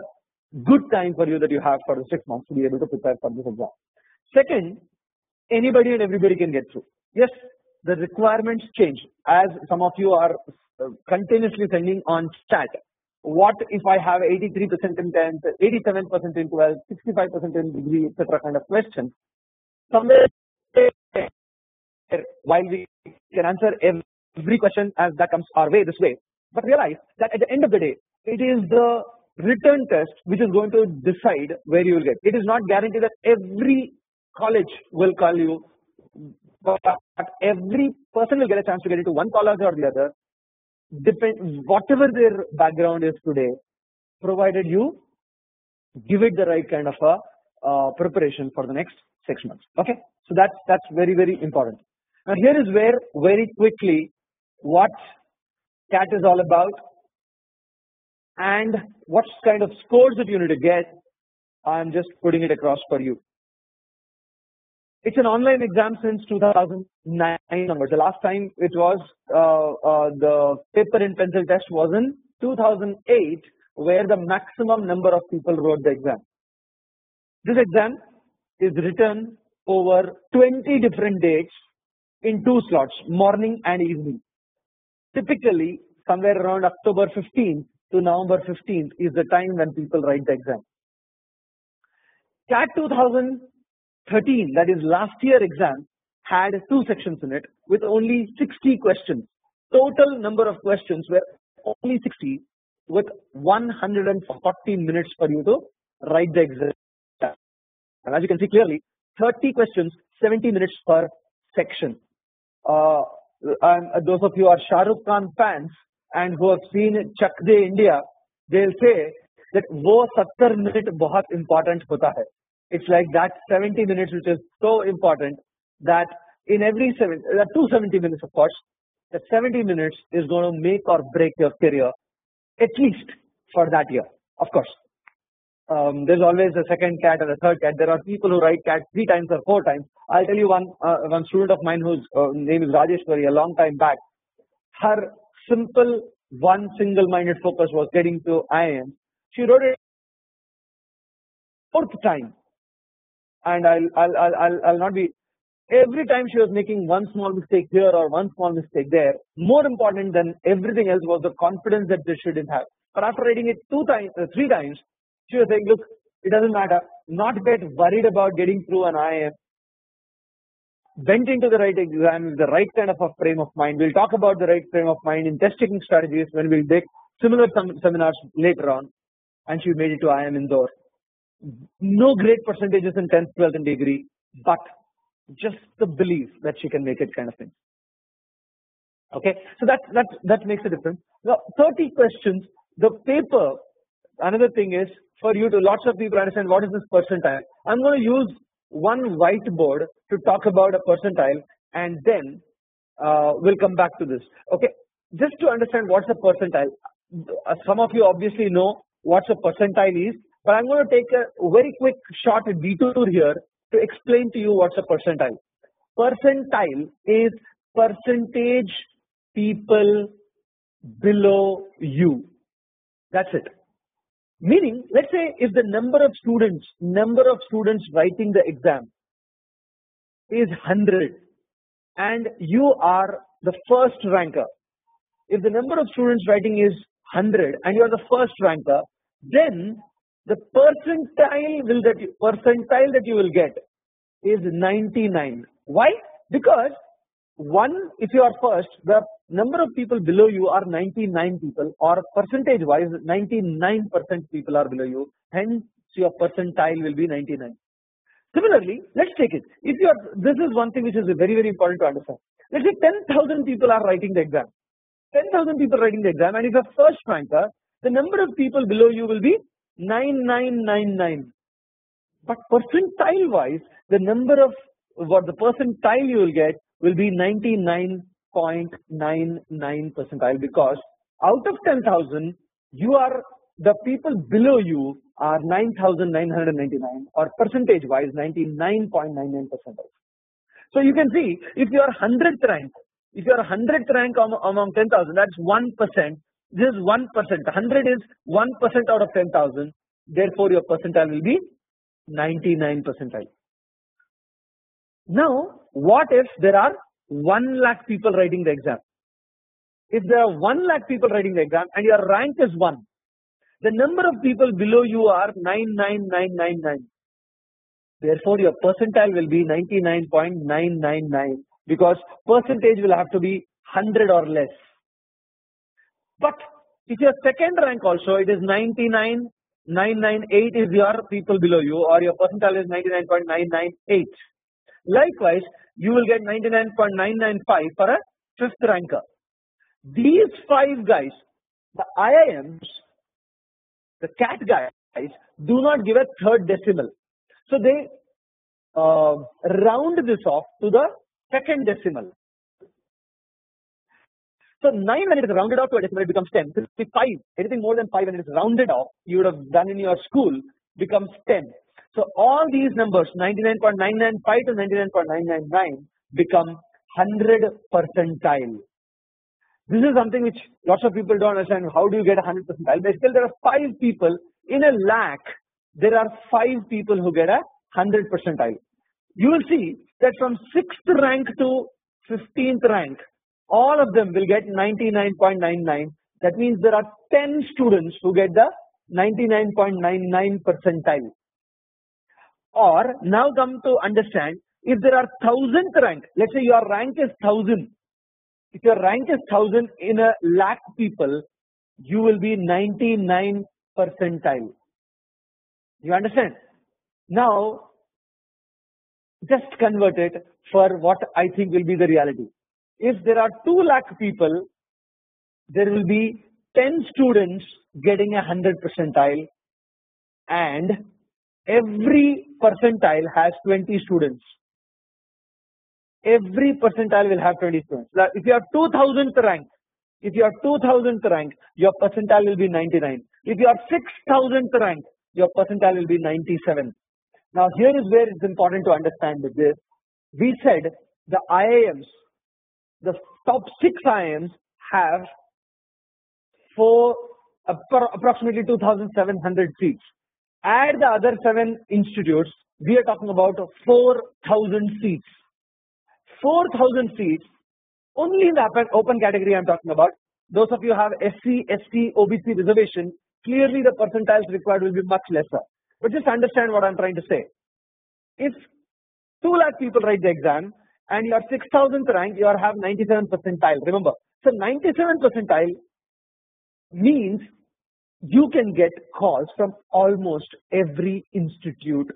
good time for you that you have for the 6 months to be able to prepare for this exam. Second, anybody and everybody can get through. Yes, the requirements change, as some of you are continuously sending on chat. What if I have 83% in 10th, 87% in 12th, 65% in degree, etc. kind of question? Somewhere, while we can answer every question as that comes our way this way, but realize that at the end of the day, it is the written test which is going to decide where you will get. It is not guaranteed that every college will call you, but every person will get a chance to get into one college or the other, whatever their background is today, provided you give it the right kind of a preparation for the next 6 months. Okay, so that's very important. Now here is where very quickly what CAT is all about and what kind of scores that you need to get. I'm just putting it across for you. It's an online exam since 2009 numbers. The last time it was the paper and pencil test was in 2008, where the maximum number of people wrote the exam. This exam is written over 20 different dates in 2 slots, morning and evening. Typically, somewhere around October 15th to November 15th is the time when people write the exam. CAT 2013, that is last year exam, had 2 sections in it with only 60 questions. Total number of questions were only 60, with 140 minutes for you to write the exam. And as you can see clearly, 30 questions, 70 minutes per section. And those of you who are Shah Rukh Khan fans and who have seen Chak De India, they'll say that wo 70 minute bahut important hota hai. It's like that 70 minutes which is so important that in every 270 minutes, of course, that 70 minutes is going to make or break your career, at least for that year. Of course, there's always a second CAT and a third CAT. There are people who write CAT 3 times or 4 times. I'll tell you one student of mine whose name is Rajeshwari, a long time back. Her simple one single-minded focus was getting to IIM. She wrote it 4th time, and I'll not be. Every time she was making one small mistake here or one small mistake there. More important than everything else was the confidence that they shouldn't have. But after writing it 3 times, she was saying, look, it doesn't matter. Not get worried about getting through an IIM. Went into the right exam, the right kind of a frame of mind. We'll talk about the right frame of mind in test taking strategies when we'll take similar seminars later on. And she made it to IIM Indore. No great percentages in 10th, 12th and degree, but just the belief that she can make it kind of thing. Okay, so that makes a difference. Now 30 questions, the paper, another thing is for you to, lots of people understand what is this percentile. I'm going to use one whiteboard to talk about a percentile, and then we'll come back to this. Okay, just to understand what's a percentile. Some of you obviously know what a percentile is, but I'm going to take a very quick short detour here to explain to you what's a percentile. Percentile is percentage people below you. That's it. Meaning, let's say if the number of students writing the exam is 100 and you are the first ranker. If the number of students writing is 100 and you are the first ranker, then the percentile that you will get is 99. Why? Because if you are first, the number of people below you are 99 people, or percentage wise 99% people are below you, hence your percentile will be 99. Similarly, let's take it. This is one thing which is very, very important to understand. Let's say 10,000 people are writing the exam. 10,000 people writing the exam, and if you're first ranker, the number of people below you will be 9999. But percentile wise, the percentile you will get will be 99.99 percentile, because out of 10,000, the people below you are 9,999, or percentage wise 99.99 percentile. So you can see, if you are 100th rank among 10,000, that's 1%. This is 1%. 100 is 1% out of 10,000. Therefore, your percentile will be 99 percentile. Now, what if there are 1 lakh people writing the exam? If there are 1 lakh people writing the exam and your rank is 1, the number of people below you are 99999. Therefore, your percentile will be 99.999, because percentage will have to be 100 or less. But if your second rank also, it is 99.998 is your people below you, or your percentile is 99.998. Likewise, you will get 99.995 for a fifth ranker. These 5 guys, the IIMs, the CAT guys, do not give a third decimal. So they round this off to the second decimal. So 9, when it is rounded off to a decimal, it becomes 10. 55, anything more than 5 when it is rounded off, you would have done in your school, becomes 10. So all these numbers, 99.995 to 99.999, become 100 percentile. This is something which lots of people don't understand. How do you get 100 percentile? Basically, there are 5 people in a lakh. There are 5 people who get a 100 percentile. You will see that from 6th rank to 15th rank, all of them will get 99.99. That means there are 10 students who get the 99.99 percentile. Or now come to understand, if there are 1000th rank, let's say your rank is 1000. If your rank is 1000 in a lakh people, you will be 99 percentile. You understand? Now, just convert it for what I think will be the reality. If there are 2 lakh people, there will be 10 students getting a 100 percentile, and every percentile has 20 students. Every percentile will have 20 students. Now, if you are 2000th rank, your percentile will be 99. If you are 6000th rank, your percentile will be 97. Now, here is where it's important to understand this. We said the IIMs, the top 6 IIMs have approximately 2,700 seats. Add the other 7 institutes, we are talking about 4,000 seats. 4,000 seats only in the open category I'm talking about. Those of you who have SC, ST, OBC reservation, clearly the percentiles required will be much lesser. But just understand what I'm trying to say. If 2 lakh people write the exam and you are 6,000th rank, you have 97 percentile. Remember, so 97 percentile means you can get calls from almost every institute,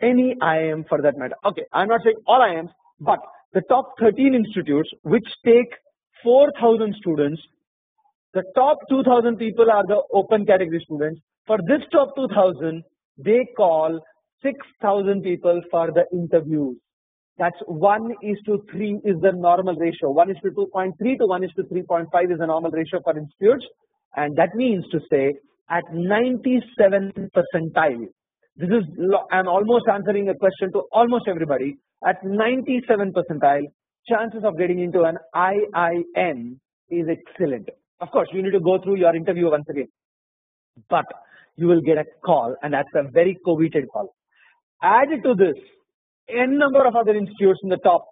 any IIM for that matter. Okay, I'm not saying all IIMs, but the top 13 institutes which take 4,000 students, the top 2,000 people are the open category students. For this top 2,000, they call 6,000 people for the interviews. That's 1:3 is the normal ratio. 1:2.3 to 1:3.5 is the normal ratio for institutes, and that means to say at 97 percentile. This is, I'm almost answering a question to almost everybody. At 97 percentile, chances of getting into an IIM is excellent. Of course, you need to go through your interview once again, but you will get a call, and that's a very coveted call. Add to this n number of other institutes in the top.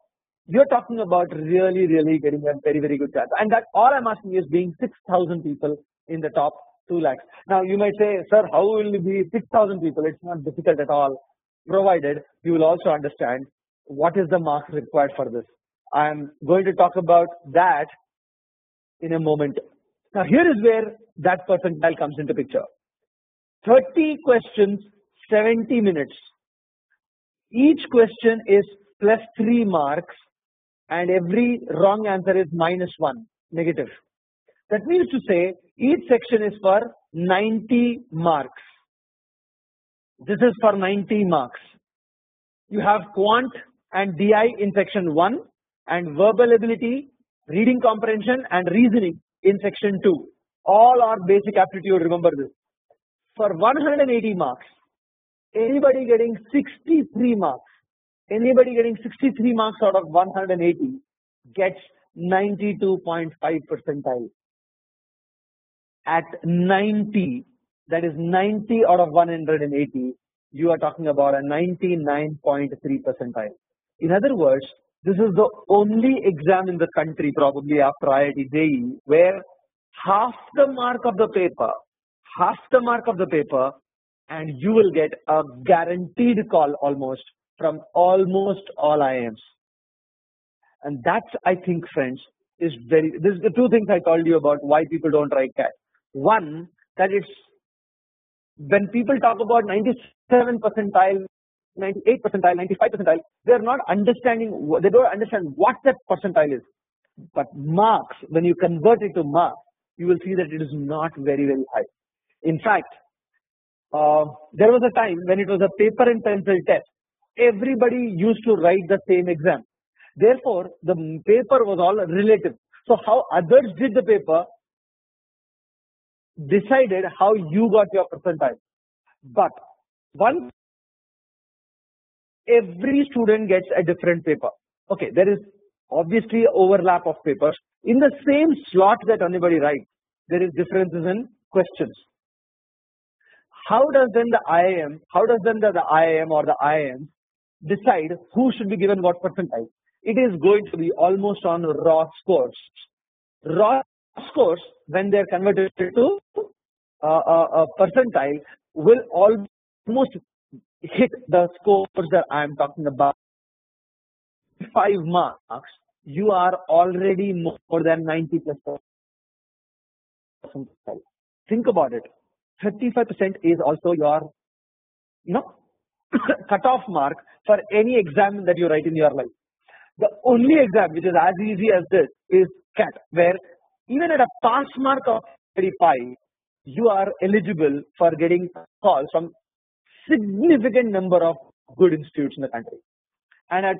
You're talking about really getting a very good chance, and that all I'm asking is being 6,000 people in the top 2 lakhs. Now you might say, sir, how will it be 6,000 people? It's not difficult at all, provided you will also understand what is the marks required for this. I'm going to talk about that in a moment. Now here is where that percentile comes into picture. 30 questions, 70 minutes. Each question is plus 3 marks, and every wrong answer is -1, negative. That means to say each section is for 90 marks. This is for 90 marks. You have quant and DI in section 1, and verbal ability, reading comprehension, and reasoning in section 2. All are basic aptitude, remember this. For 180 marks, anybody getting 63 marks, out of 180 gets 92.5 percentile. At 90, that is 90 out of 180, you are talking about a 99.3 percentile. In other words, this is the only exam in the country, probably after IIT JEE, where half the mark of the paper, and you will get a guaranteed call almost from almost all IIMs. And that's, I think, friends, is this is the 2 things I told you about why people don't write CAT. One, that it's when people talk about 97 percentile, 98 percentile, 95 percentile, they don't understand what that percentile is. But marks, when you convert it to marks, you will see that it is not very high. In fact, there was a time when it was a paper and pencil test. Everybody used to write the same exam. Therefore, the paper was all relative. So how others did the paper decided how you got your percentile. But once every student gets a different paper. Okay, there is obviously overlap of papers. In the same slot that anybody writes, there is differences in questions. How does then the IIM or the IIM decide who should be given what percentile? It is going to be almost on raw scores. Raw scores, when they are converted to a percentile, will almost hit the scores that I am talking about. 5 marks, you are already more than 90 plus percentile. Think about it. 35% is also your, cutoff mark for any exam that you write in your life. The only exam which is as easy as this is CAT, where even at a pass mark of 35, you are eligible for getting calls from significant number of good institutes in the country. And at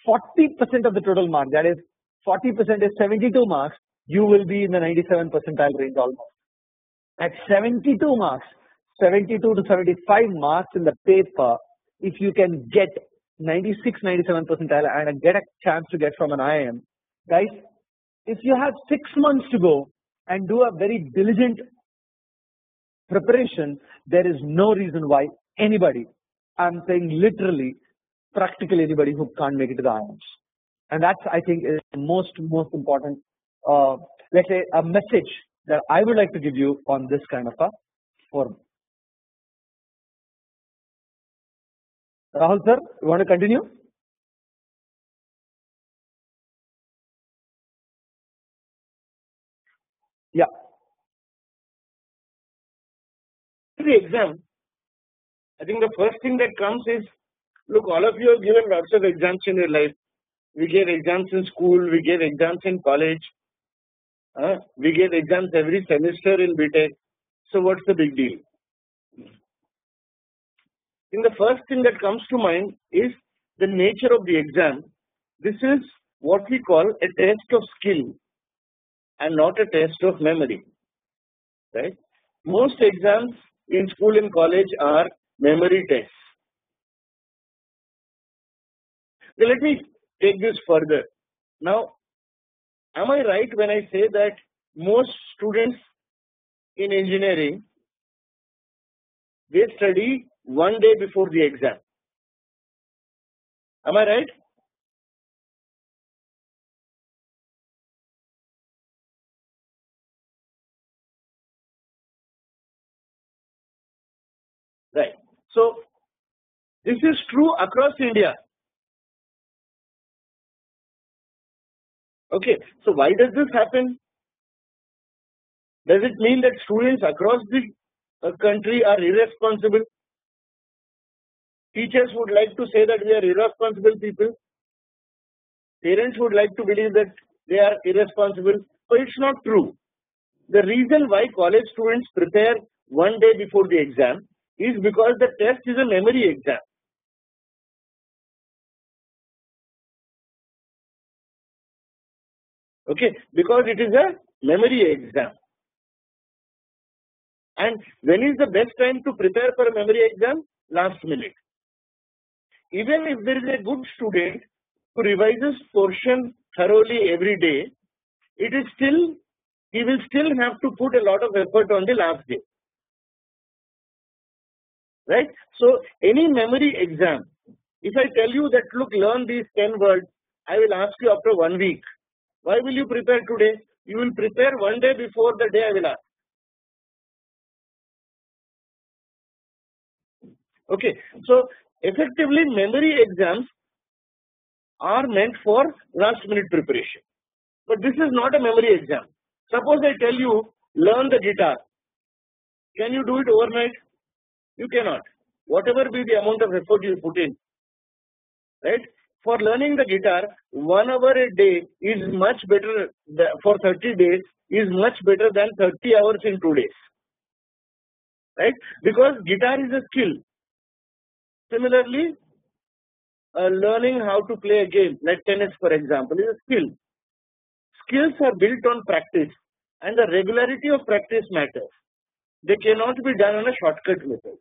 40% of the total mark, that is 40% is 72 marks, you will be in the 97 percentile range almost. At 72 marks, 72 to 75 marks in the paper, if you can get 96, 97 percentile and get a chance to get from an IIM, guys, if you have 6 months to go and do a very diligent preparation, there is no reason why anybody, I'm saying literally, practically anybody who can't make it to the IIMs. And that's, I think, is the most important, let's say, a message that I would like to give you on this kind of a forum. Rahul sir, you want to continue? Yeah. The exam, I think the first thing that comes is, look, all of you have given lots of exams in your life. We gave exams in school, we gave exams in college, we gave exams every semester in BTech. So what's the big deal? in the first thing that comes to mind is the nature of the exam. This is what we call a test of skill and not a test of memory, right? Most exams in school and college are memory tests. So let me take this further. Now, am I right when I say that most students in engineering, they study one day before the exam? Am I right? Right. So this is true across India. Okay. So why does this happen? Does it mean that students across the country are irresponsible? Teachers would like to say that we are irresponsible people. Parents would like to believe that they are irresponsible. But it's not true. The reason why college students prepare one day before the exam is because the test is a memory exam. Okay, because it is a memory exam. And when is the best time to prepare for a memory exam? Last minute. Even if there is a good student who revises portion thoroughly every day, he will still have to put a lot of effort on the last day. Right? So any memory exam, if I tell you that look, learn these 10 words, I will ask you after 1 week. Why will you prepare today? You will prepare one day before the day I will ask. Okay, so effectively memory exams are meant for last minute preparation. But this is not a memory exam. Suppose I tell you, learn the guitar. Can you do it overnight? You cannot. Whatever be the amount of effort you put in, right? For learning the guitar, 1 hour a day is much better, for 30 days is much better than 30 hours in 2 days, right? Because guitar is a skill. Similarly, learning how to play a game like tennis, for example, is a skill. Skills are built on practice, and the regularity of practice matters. They cannot be done on a shortcut method.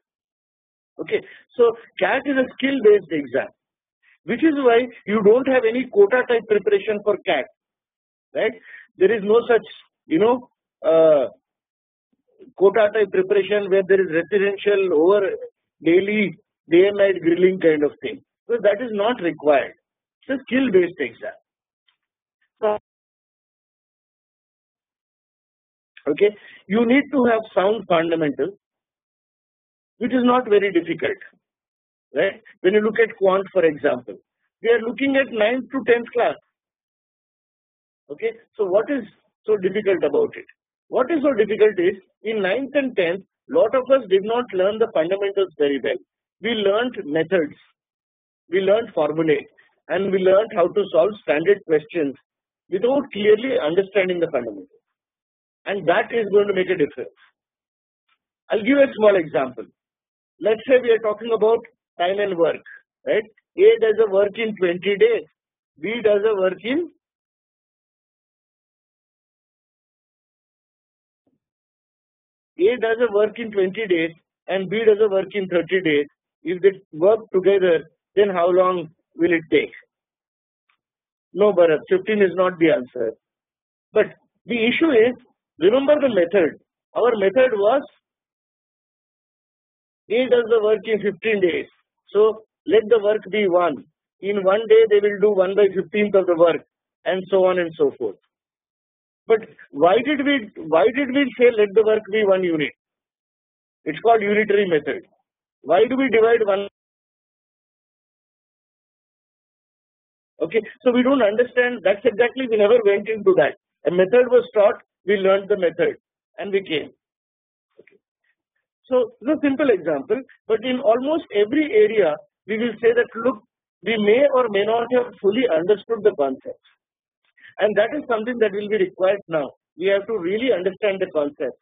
Okay, so CAT is a skill-based exam, which is why you don't have any quota type preparation for CAT, right? There is no such, quota type preparation where there is residential over daily, day and night grilling kind of thing. So that is not required. It's a skill-based exam. So, okay, you need to have sound fundamentals, which is not very difficult, right? When you look at quant, for example, we are looking at 9th to 10th class. Okay, so what is so difficult about it? What is so difficult is in 9th and 10th, lot of us did not learn the fundamentals very well. We learned methods, we learned formulae, and we learned how to solve standard questions without clearly understanding the fundamentals. And that is going to make a difference. I'll give a small example. Let's say we are talking about time and work, right? A does a work in 20 days, B does a work in 20 days and B does a work in 30 days. If they work together, then how long will it take? No, Bharat, 15 is not the answer. But the issue is, remember the method. Our method was A does the work in 15 days. So let the work be 1. In 1 day, they will do 1/15th of the work, and so on and so forth. But why did we say let the work be 1 unit? It's called unitary method. Why do we divide 1? Okay, so we don't understand. That's exactly, we never went into that. A method was taught, we learned the method, and we came. Okay. So it's a simple example, but in almost every area, we will say that look, we may or may not have fully understood the concept. And that is something that will be required now. We have to really understand the concept,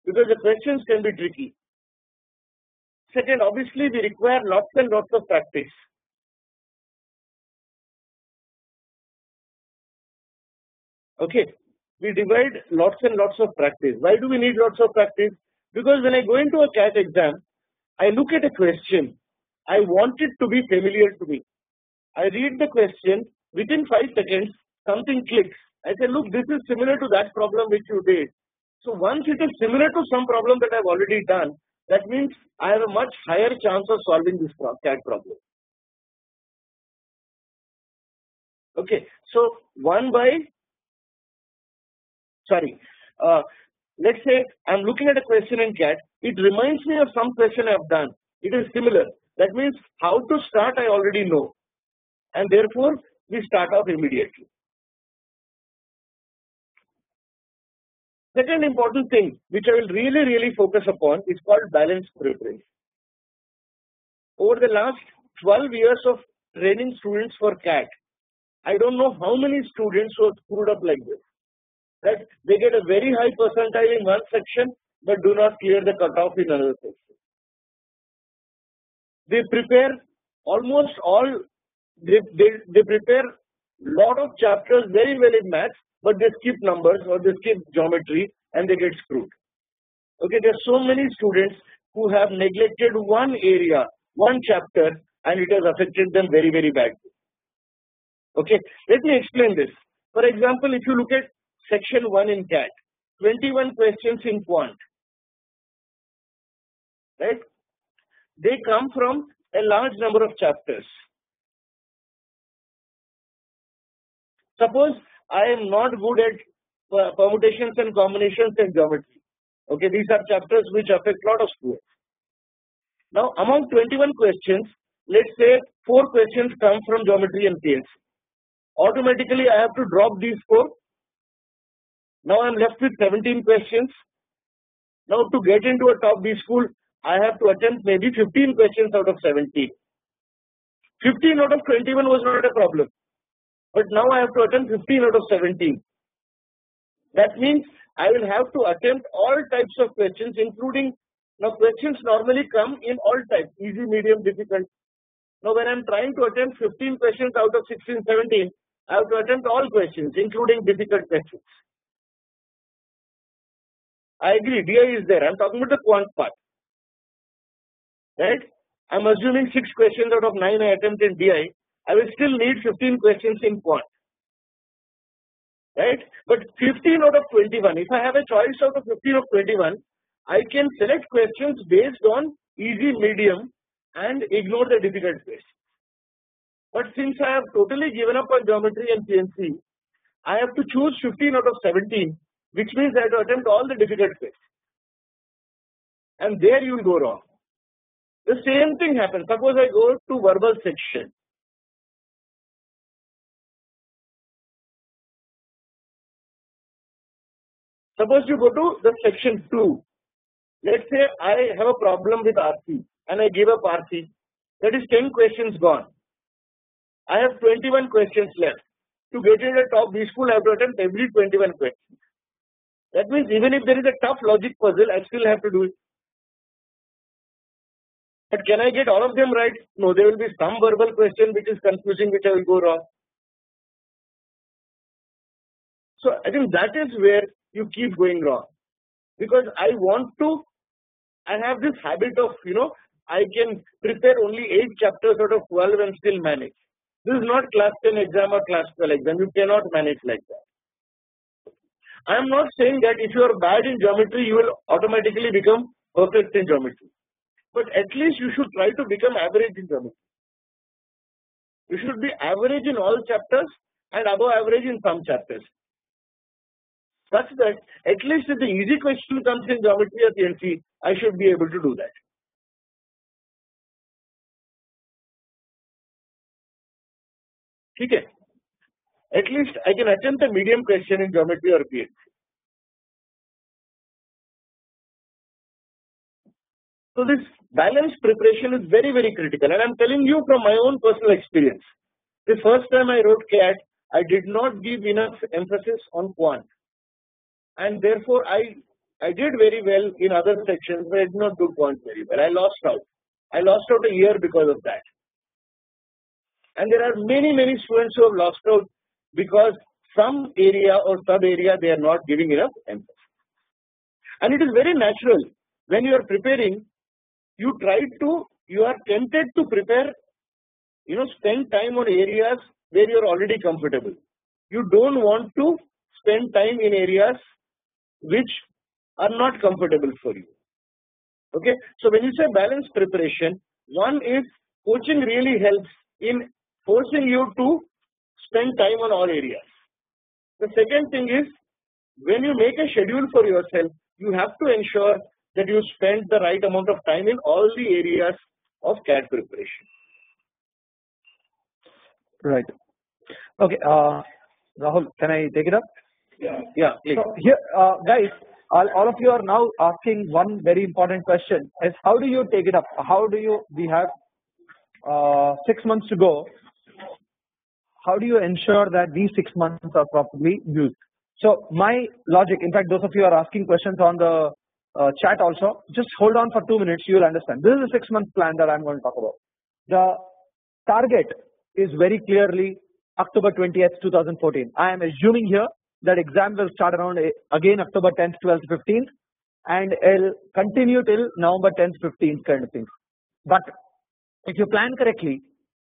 because the questions can be tricky. Second, obviously we require lots and lots of practice. Okay, we divide lots and lots of practice. Why do we need lots of practice? Because when I go into a CAT exam, I look at a question, I want it to be familiar to me. I read the question, within 5 seconds, something clicks. I say, look, this is similar to that problem which you did. So once it is similar to some problem that I've already done, that means I have a much higher chance of solving this CAT problem. Okay, so let's say I'm looking at a question in CAT, it reminds me of some question I've done. It is similar. That means how to start I already know, and therefore we start off immediately. Second important thing which I will really focus upon is called balanced preparation. Over the last 12 years of training students for CAT, I don't know how many students who are screwed up like this, that they get a very high percentile in one section but do not clear the cutoff in another section. They prepare almost all, they prepare lot of chapters very well in maths, but they skip numbers or they skip geometry and they get screwed. Okay, there are so many students who have neglected one area, one chapter, and it has affected them very badly. Okay, let me explain this. For example, if you look at section 1 in CAT, 21 questions in quant, right? They come from a large number of chapters. Suppose I am not good at permutations and combinations and geometry. Okay, these are chapters which affect a lot of students. Now, among 21 questions, let's say 4 questions come from geometry and PLC. Automatically, I have to drop these 4. Now, I am left with 17 questions. Now, to get into a top B school, I have to attempt maybe 15 questions out of 17. 15 out of 21 was not a problem. But now I have to attempt 15 out of 17. That means I will have to attempt all types of questions, including, now questions normally come in all types, easy, medium, difficult. Now when I am trying to attempt 15 questions out of 16, 17, I have to attempt all questions, including difficult questions. I agree, DI is there. I am talking about the quant part. Right? I am assuming 6 questions out of 9 I attempt in DI. I will still need 15 questions in quant. Right? But 15 out of 21, if I have a choice out of 15 of 21, I can select questions based on easy, medium and ignore the difficult questions. But since I have totally given up on geometry and PNC, I have to choose 15 out of 17, which means I have to attempt all the difficult questions. And there you will go wrong. The same thing happens. Suppose I go to verbal section. Suppose you go to the section 2. Let's say I have a problem with RC and I give up RC. That is 10 questions gone. I have 21 questions left. To get into the top B school, I have to attempt every 21 questions. That means even if there is a tough logic puzzle, I still have to do it. But can I get all of them right? No, there will be some verbal question which is confusing, which I will go wrong. So I think that is where you keep going wrong. Because I have this habit of, I can prepare only 8 chapters out of 12 and still manage. This is not class 10 exam or class 12 exam. You cannot manage like that. I am not saying that if you are bad in geometry, you will automatically become perfect in geometry. But at least you should try to become average in geometry. You should be average in all chapters and above average in some chapters. Such that at least if the easy question comes in geometry or PNC, I should be able to do that. Okay. At least I can attempt a medium question in geometry or PNC. So this balanced preparation is very critical, and I am telling you from my own personal experience. The first time I wrote CAT, I did not give enough emphasis on quant, and therefore I did very well in other sections, but I did not do quant very well. I lost out. I lost out a year because of that. And there are many students who have lost out because some area or sub area they are not giving enough emphasis. And it is very natural when you are preparing, you are tempted to prepare, spend time on areas where you are already comfortable. You don't want to spend time in areas which are not comfortable for you. Okay, so when you say balanced preparation, one is coaching really helps in forcing you to spend time on all areas. The second thing is when you make a schedule for yourself, you have to ensure that you spend the right amount of time in all the areas of CAT preparation. Right. Okay. Rahul, can I take it up? Yeah. Please. So here, guys, all of you are now asking one very important question: is how do you take it up? We have 6 months to go. How do you ensure that these 6 months are properly used? So my logic, in fact, those of you are asking questions on the chat also, just hold on for 2 minutes, you will understand. This is a 6-month plan that I'm going to talk about. The target is very clearly October 20th, 2014. I am assuming here that exam will start around again October 10th, 12th, 15th, and it'll continue till November 10th, 15th kind of thing. But if you plan correctly,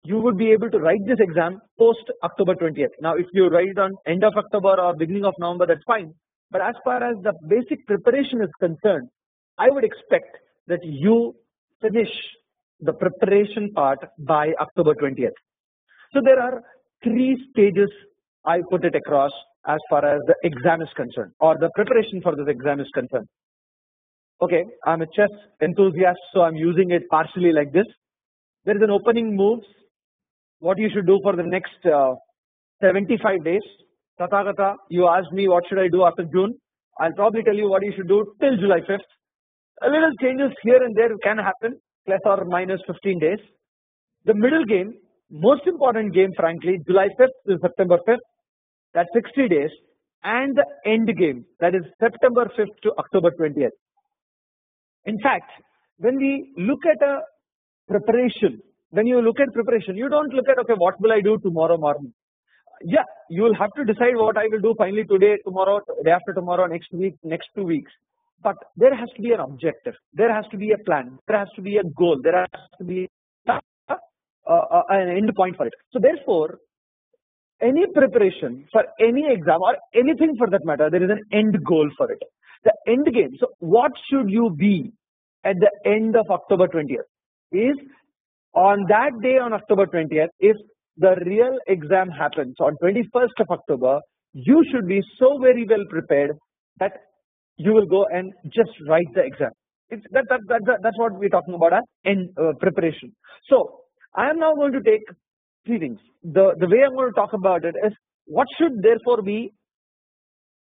you would be able to write this exam post October 20th. Now, if you write on end of October or beginning of November, that's fine. But as far as the basic preparation is concerned, I would expect that you finish the preparation part by October 20th. So there are 3 stages I put it across as far as the exam is concerned, or the preparation for this exam is concerned. Okay, I'm a chess enthusiast, so I'm using it partially like this. There is an opening moves, what you should do for the next 75 days. Tathagata, you asked me what should I do after June. I'll probably tell you what you should do till July 5th. A little changes here and there can happen, plus or minus 15 days. The middle game, most important game frankly, July 5th to September 5th, that's 60 days, and the end game, that is September 5th to October 20th. In fact, when we look at a preparation, when you look at preparation, you don't look at, okay, what will I do tomorrow morning? Yeah, you will have to decide what I will do finally today, tomorrow, day after tomorrow, next week, next 2 weeks. But there has to be an objective. There has to be a plan. There has to be a goal. There has to be an end point for it. So therefore, any preparation for any exam or anything for that matter, there is an end goal for it. The end game. So what should you be at the end of October 20th? Is on that day on October 20th, if the real exam happens on 21st of October, you should be so very well prepared that you will go and just write the exam. That's what we're talking about as end preparation. So I am now going to take 3 things. The way I'm going to talk about it is what should therefore be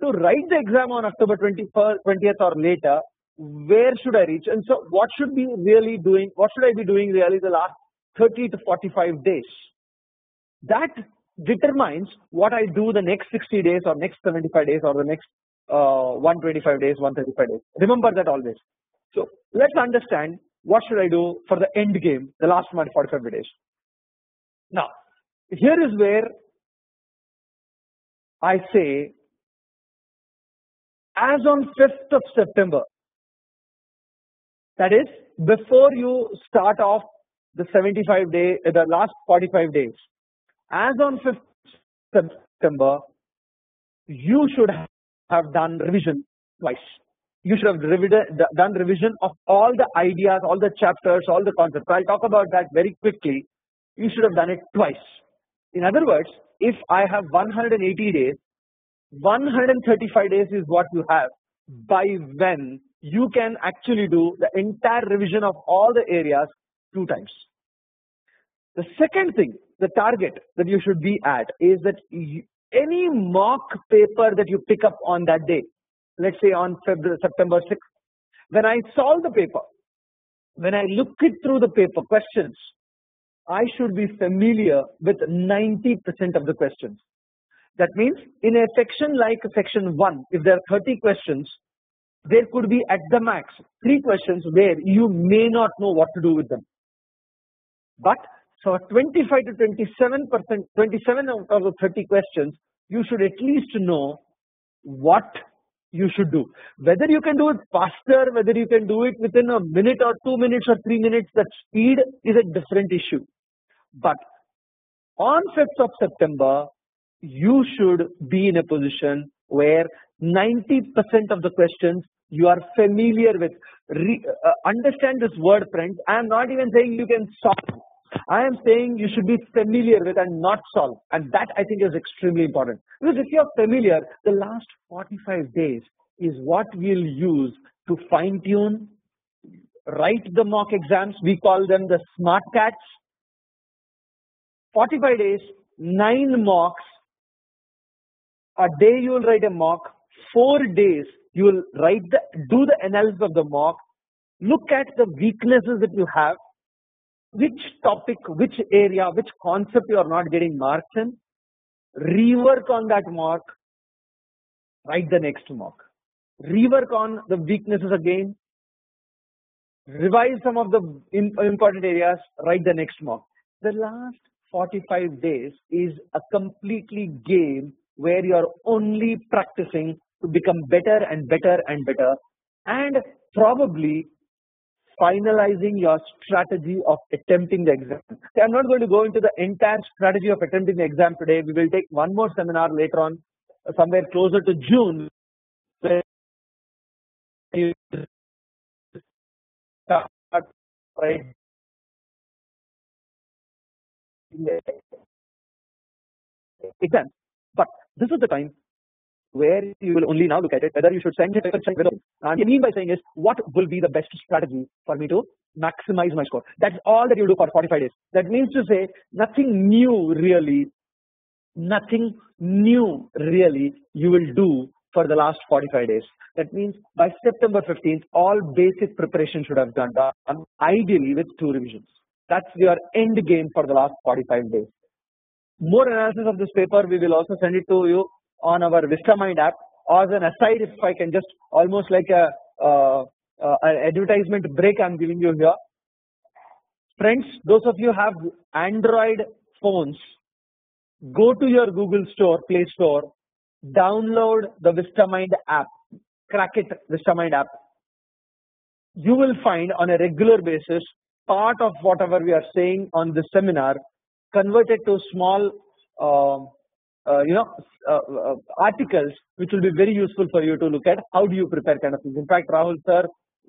to write the exam on October 20th or later. Where should I reach? And so what should be really doing? What should I be doing really the last 30 to 45 days? That determines what I do the next 60 days or next 75 days or the next 125 days, 135 days. Remember that always. So let's understand what should I do for the end game, the last 45 days. Now, here is where I say, as on 5th of September, that is, before you start off the 75 day, the last 45 days, as on 5th September, you should have done revision twice. You should have done revision of all the ideas, all the chapters, all the concepts. I'll talk about that very quickly. You should have done it twice. In other words, if I have 180 days, 135 days is what you have by when you can actually do the entire revision of all the areas 2 times. The second thing, the target that you should be at is that any mock paper that you pick up on that day, let's say on September 6th, when I solve the paper, when I look it through the paper questions, I should be familiar with 90% of the questions. That means in a section like section 1, if there are 30 questions, there could be at the max 3 questions where you may not know what to do with them. but for 25 to 27%, 27 out of the 30 questions, you should at least know what you should do. Whether you can do it faster, whether you can do it within a minute or 2 minutes or 3 minutes, that speed is a different issue. But on 5th of September, you should be in a position where 90% of the questions you are familiar with. Understand this word, friends. I am not even saying you can solve. I am saying you should be familiar with and not solve. And that I think is extremely important. Because if you are familiar, the last 45 days is what we'll use to fine tune, write the mock exams. We call them the smart cats. 45 days, 9 mocks. A day you will write a mock. 4 days you will do the analysis of the mock. Look at the weaknesses that you have. Which topic, which area, which concept you are not getting marks in. Rework on that mock. Write the next mock. Rework on the weaknesses again. Revise some of the important areas. Write the next mock. The last 45 days is a completely game where you are only practicing to become better and better and better, and probably finalizing your strategy of attempting the exam. I'm not going to go into the entire strategy of attempting the exam today. We will take one more seminar later on, somewhere closer to June. Right. Exam. But this is the time where you will only now look at it, whether you should send it. And what I mean by saying is, what will be the best strategy for me to maximize my score? That's all that you do for 45 days. That means to say, nothing new really you will do for the last 45 days. That means by September 15th, all basic preparation should have done, ideally with 2 revisions. That's your end game for the last 45 days. More analysis of this paper, we will also send it to you on our VistaMind app. As an aside, if I can just almost like an advertisement break I'm giving you here. Friends, those of you who have Android phones, go to your Google Store, Play Store, download the VistaMind app, crack it, VistaMind app. You will find on a regular basis part of whatever we are saying on this seminar converted to small articles which will be very useful for you to look at how do you prepare kind of things. In fact, Rahul sir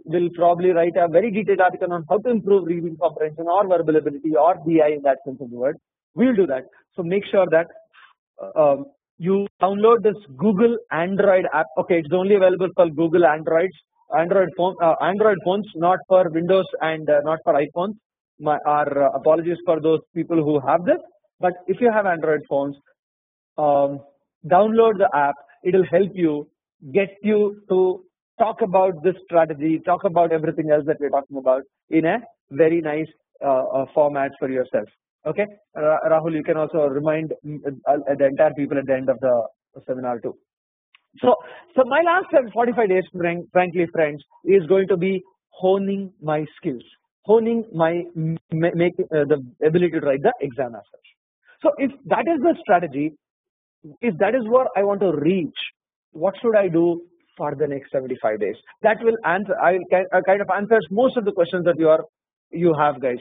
will probably write a very detailed article on how to improve reading comprehension or verbal ability or BI in that sense of the word. We will do that. So make sure that you download this Google Android app. Okay, it's only available for Google Android phones, not for Windows and not for iPhones. Our apologies for those people who have this. But if you have Android phones, download the app. It will help you, get you to talk about this strategy, talk about everything else that we're talking about in a very nice format for yourself. Okay, Rahul, you can also remind the entire people at the end of the seminar too. So my last 45 days, frankly, friends, is going to be honing my skills, honing my the ability to write the exam as such. So if that is the strategy, if that is where I want to reach, what should I do for the next 75 days? That will answer. I kind of answers most of the questions that you have, guys.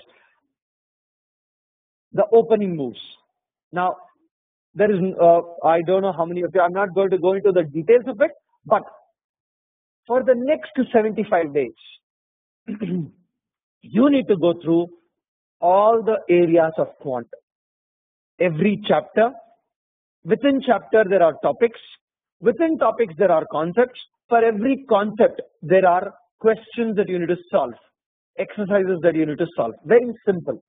The opening moves. Now, there is I don't know how many of you. I'm not going to go into the details of it, but for the next 75 days, you need to go through all the areas of quant. Every chapter. Within chapter, there are topics. Within topics, there are concepts. For every concept, there are questions that you need to solve, exercises that you need to solve. Very simple.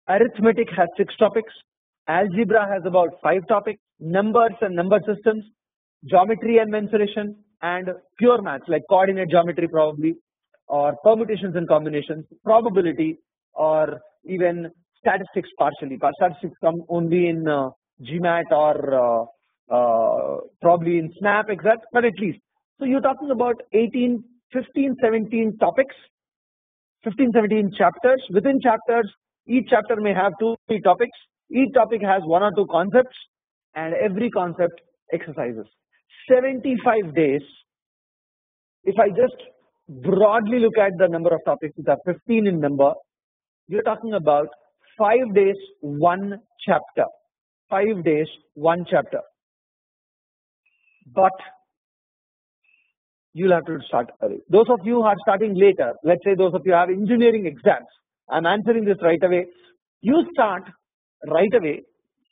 Arithmetic has 6 topics. Algebra has about 5 topics. Numbers and number systems, geometry and mensuration, and pure maths like coordinate geometry probably, or permutations and combinations, probability, or even statistics partially. Statistics come only in GMAT or probably in SNAP exact, but at least. So you're talking about 15, 17 topics, 15, 17 chapters. Within chapters, Each chapter may have 2-3 topics. Each topic has 1 or 2 concepts, and every concept exercises. 75 days. If I just broadly look at the number of topics, which are 15 in number, we are talking about 5 days, 1 chapter. 5 days, 1 chapter. But you'll have to start early. Those of you who are starting later, let's say those of you have engineering exams, I'm answering this right away. You start right away.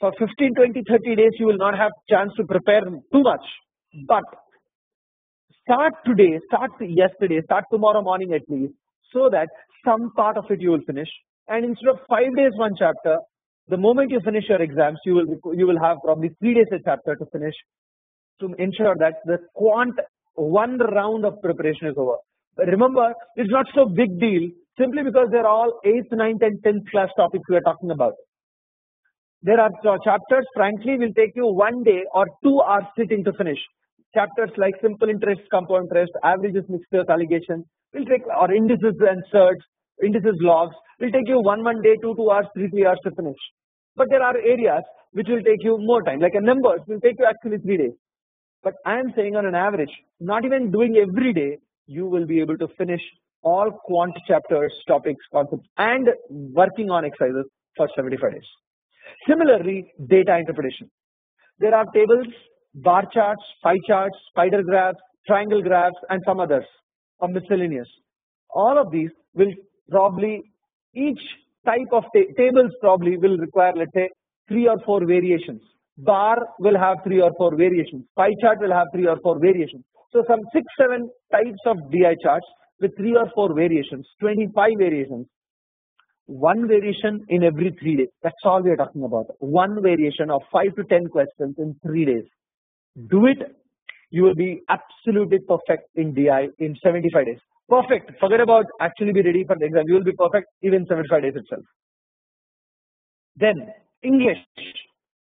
For 15, 20, 30 days, you will not have chance to prepare too much. But start today, start yesterday, start tomorrow morning at least, so that some part of it you will finish. And instead of 5 days, 1 chapter, the moment you finish your exams, you will have probably 3 days a chapter to finish, to ensure that the quant 1 round of preparation is over. But remember, it's not so big deal simply because they're all 8th, 9th and 10th class topics we are talking about. There are chapters, frankly, will take you 1 day or 2 hours sitting to finish. Chapters like simple interest, compound interest, averages, mixtures, allegation will take, or indices and surds, indices, logs will take you 1 day, 2 hours, 3 hours to finish. But there are areas which will take you more time, like a numbers will take you actually 3 days. But I am saying on an average, not even doing every day, you will be able to finish all quant chapters, topics, concepts, and working on exercises for 75 days. Similarly, data interpretation. There are tables, bar charts, pie charts, spider graphs, triangle graphs, and some others, or miscellaneous. All of these will probably, each type of tables probably will require, let's say, 3 or 4 variations. Bar will have 3 or 4 variations. Pie chart will have 3 or 4 variations. So some 6-7 types of DI charts with 3 or 4 variations, 25 variations. 1 variation in every 3 days. That's all we are talking about. 1 variation of 5 to 10 questions in 3 days. Do it. You will be absolutely perfect in DI in 75 days. Perfect. Forget about actually be ready for the exam. You will be perfect even 75 days itself. Then English.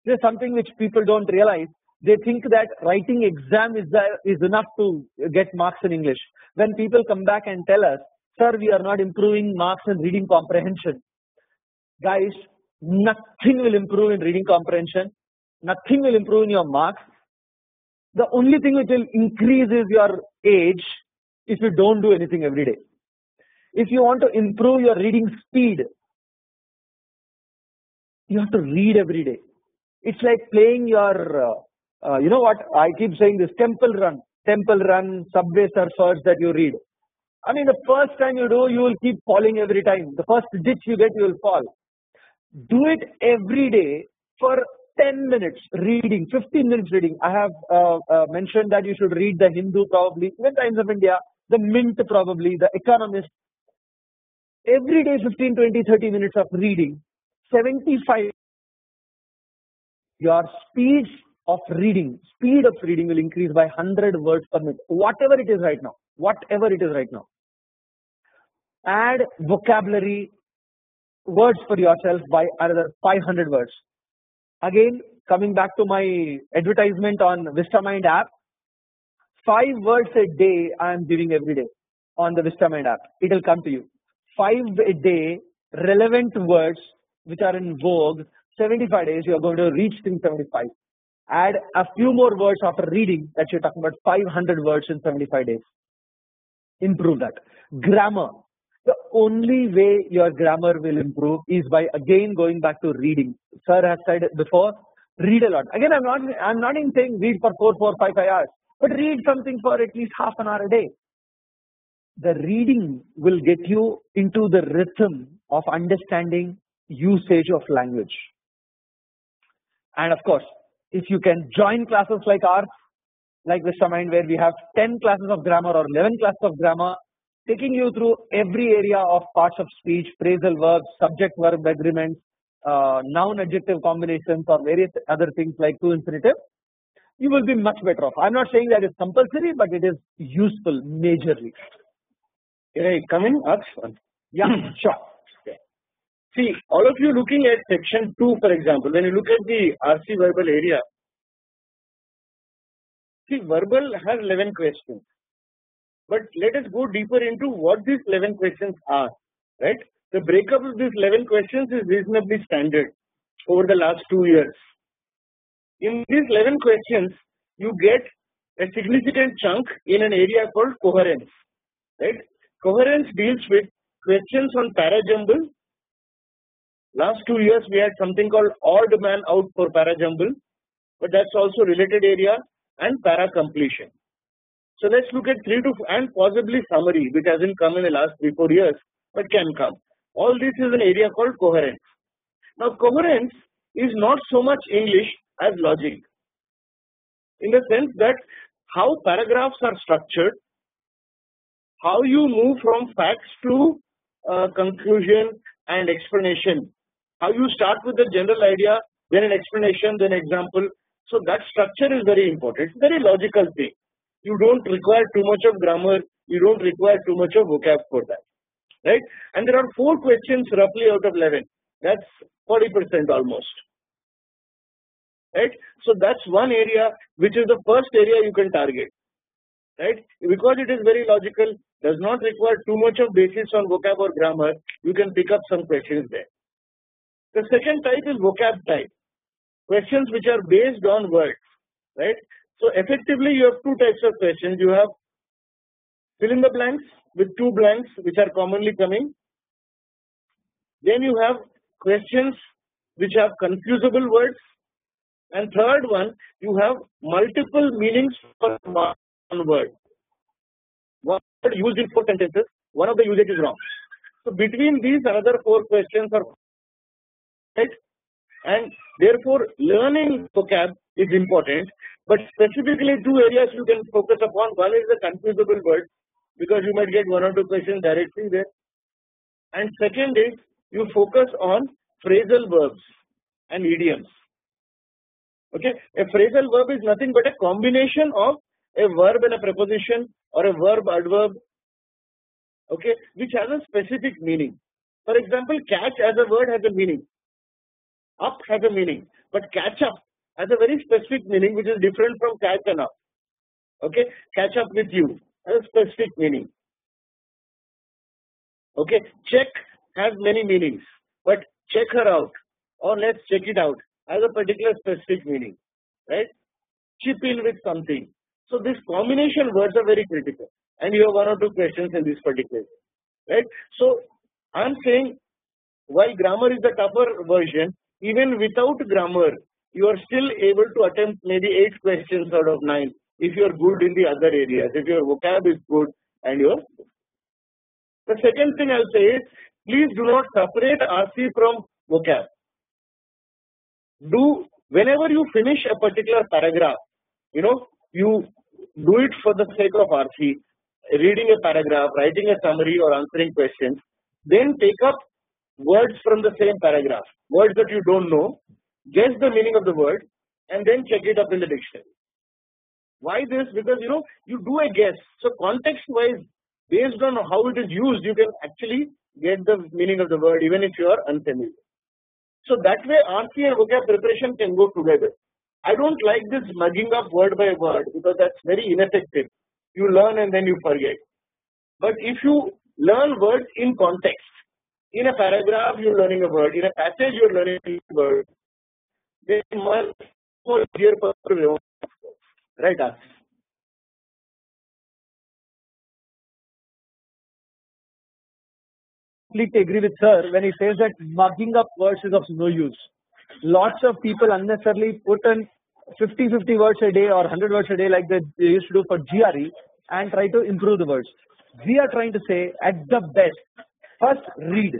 This is something which people don't realize. They think that writing exam is enough to get marks in English. When people come back and tell us, sir, we are not improving marks in reading comprehension. Guys, nothing will improve in reading comprehension. Nothing will improve in your marks. The only thing which will increase is your age if you don't do anything every day. If you want to improve your reading speed, you have to read every day. It's like playing your, you know what, I keep saying this, temple run, subway surfers that you read. I mean, the first time you do, you will keep falling every time. The first ditch you get, you will fall. Do it every day for 10 minutes reading, 15 minutes reading. I have mentioned that you should read the Hindu probably, even Times of India, the Mint probably, the Economist. Every day 15, 20, 30 minutes of reading, 75. Your speed of reading will increase by 100 words per minute, whatever it is right now. Add vocabulary words for yourself by another 500 words. Again, coming back to my advertisement on VistaMind app, 5 words a day I am giving every day on the VistaMind app. It will come to you. 5 a day, relevant words which are in vogue. 75 days, you are going to reach in 75. Add a few more words after reading, that you're talking about 500 words in 75 days. Improve that. Grammar. The only way your grammar will improve is by again going back to reading. Sir has said it before, read a lot. Again, I'm not even saying read for 4, 5 hours, but read something for at least half an hour a day. The reading will get you into the rhythm of understanding usage of language. And of course, if you can join classes like ours, like VistaMind, where we have 10 classes of grammar or 11 classes of grammar, taking you through every area of parts of speech, phrasal verbs, subject-verb agreements, noun-adjective combinations, or various other things like to infinitive, you will be much better off. I'm not saying that it's compulsory, but it is useful majorly. Can I come in, Aks? Yeah, sure. See, all of you looking at section 2, for example, when you look at the RC verbal area, see, verbal has 11 questions. But let us go deeper into what these 11 questions are, right? The breakup of these 11 questions is reasonably standard over the last 2 years. In these 11 questions, you get a significant chunk in an area called coherence. Right? Coherence deals with questions on parajumble. Last 2 years we had something called odd man out for parajumble, but that's also related area, and para completion. So let's look at 3 to and possibly summary, which hasn't come in the last 3-4 years, but can come. All this is an area called coherence. Now coherence is not so much English as logic, in the sense that how paragraphs are structured, how you move from facts to conclusion and explanation, how you start with the general idea, then an explanation, then example. So that structure is very important. It's a very logical thing. You don't require too much of grammar, you don't require too much of vocab for that, right? And there are 4 questions roughly out of 11. That's 40% almost, right? So that's one area which is the first area you can target, right? Because it is very logical, does not require too much of basis on vocab or grammar, you can pick up some questions there. The second type is vocab type, questions which are based on words, right? So effectively you have 2 types of questions. You have fill in the blanks with 2 blanks which are commonly coming. Then you have questions which have confusable words, and third one, you have multiple meanings for one word. One word used in 4 sentences, one of the usage is wrong. So between these another 4 questions are right, and therefore learning vocab is important, but specifically 2 areas you can focus upon. One is the confusable words, because you might get 1 or 2 questions directly there, and second is you focus on phrasal verbs and idioms. Okay, a phrasal verb is nothing but a combination of a verb and a preposition, or a verb adverb, okay, which has a specific meaning. For example, catch as a word has a meaning, up has a meaning, but catch up has a very specific meaning which is different from catch and up. Okay, catch up with you has a specific meaning. Okay, check has many meanings, but check her out or let's check it out has a particular specific meaning, right? Chip in with something. So this combination words are very critical, and you have 1 or 2 questions in this particular, right? So I am saying, while grammar is the tougher version, even without grammar you are still able to attempt maybe 8 questions out of 9 if you are good in the other areas, if your vocab is good and your. The second thing I will say is, please do not separate RC from vocab. Whenever you finish a particular paragraph, you do it for the sake of RC, reading a paragraph, writing a summary or answering questions, then take up words from the same paragraph, words that you don't know, guess the meaning of the word, and then check it up in the dictionary. Why this? Because you do a guess, so context wise, based on how it is used, you can actually get the meaning of the word even if you are unfamiliar. So that way RC and vocab preparation can go together. I don't like this mugging up word by word, because that's very ineffective. You learn and then you forget. But if you learn words in context, in a paragraph you're learning a word, in a passage you're learning a word, then much more easier for you, right? Completely agree with sir when he says that mugging up words is of no use. Lots of people unnecessarily put in 50 words a day or 100 words a day like they used to do for GRE and try to improve the words. We are trying to say, at the best, first read,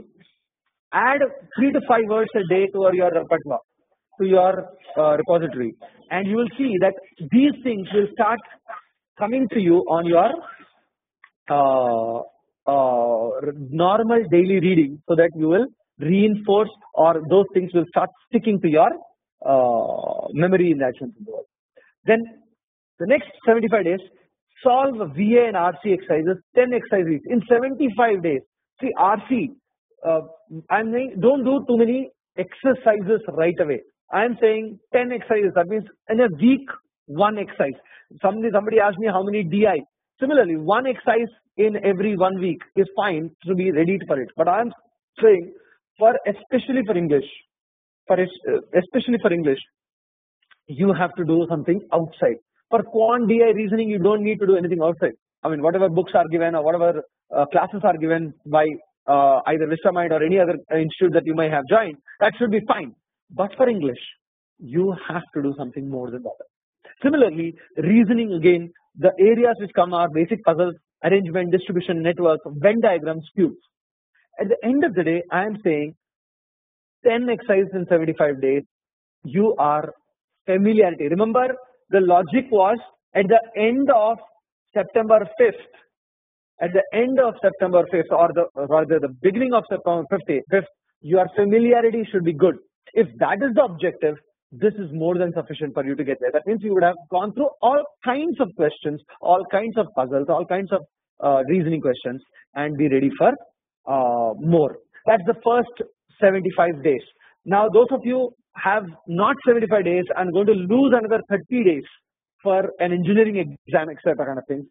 add 3 to 5 words a day to your repertoire, to your repository, and you will see that these things will start coming to you on your normal daily reading, so that you will reinforce, or those things will start sticking to your memory in that sense. Then the next 75 days, solve VA and RC exercises, 10 exercises in 75 days. See, RC, I'm saying don't do too many exercises right away. I am saying 10 exercises. That means in a week, 1 exercise. Somebody asked me how many DI. Similarly, 1 exercise in every 1 week is fine to be ready for it. But I am saying especially for English, especially for English, you have to do something outside. For quant DI reasoning, you don't need to do anything outside. I mean, whatever books are given or whatever classes are given by either VistaMind or any other institute that you may have joined, that should be fine. But for English, you have to do something more than that. Similarly, reasoning again, the areas which come are basic puzzles, arrangement, distribution, network, Venn diagrams, cubes. At the end of the day, I am saying 10 exercises in 75 days, you are familiarity. Remember, the logic was at the end of September 5th, at the end of September 5th or rather the beginning of September 5th, your familiarity should be good. If that is the objective, this is more than sufficient for you to get there. That means you would have gone through all kinds of questions, all kinds of puzzles, all kinds of reasoning questions and be ready for more. That's the first 75 days. Now those of you have not 75 days and going to lose another 30 days for an engineering exam, etc. kind of things,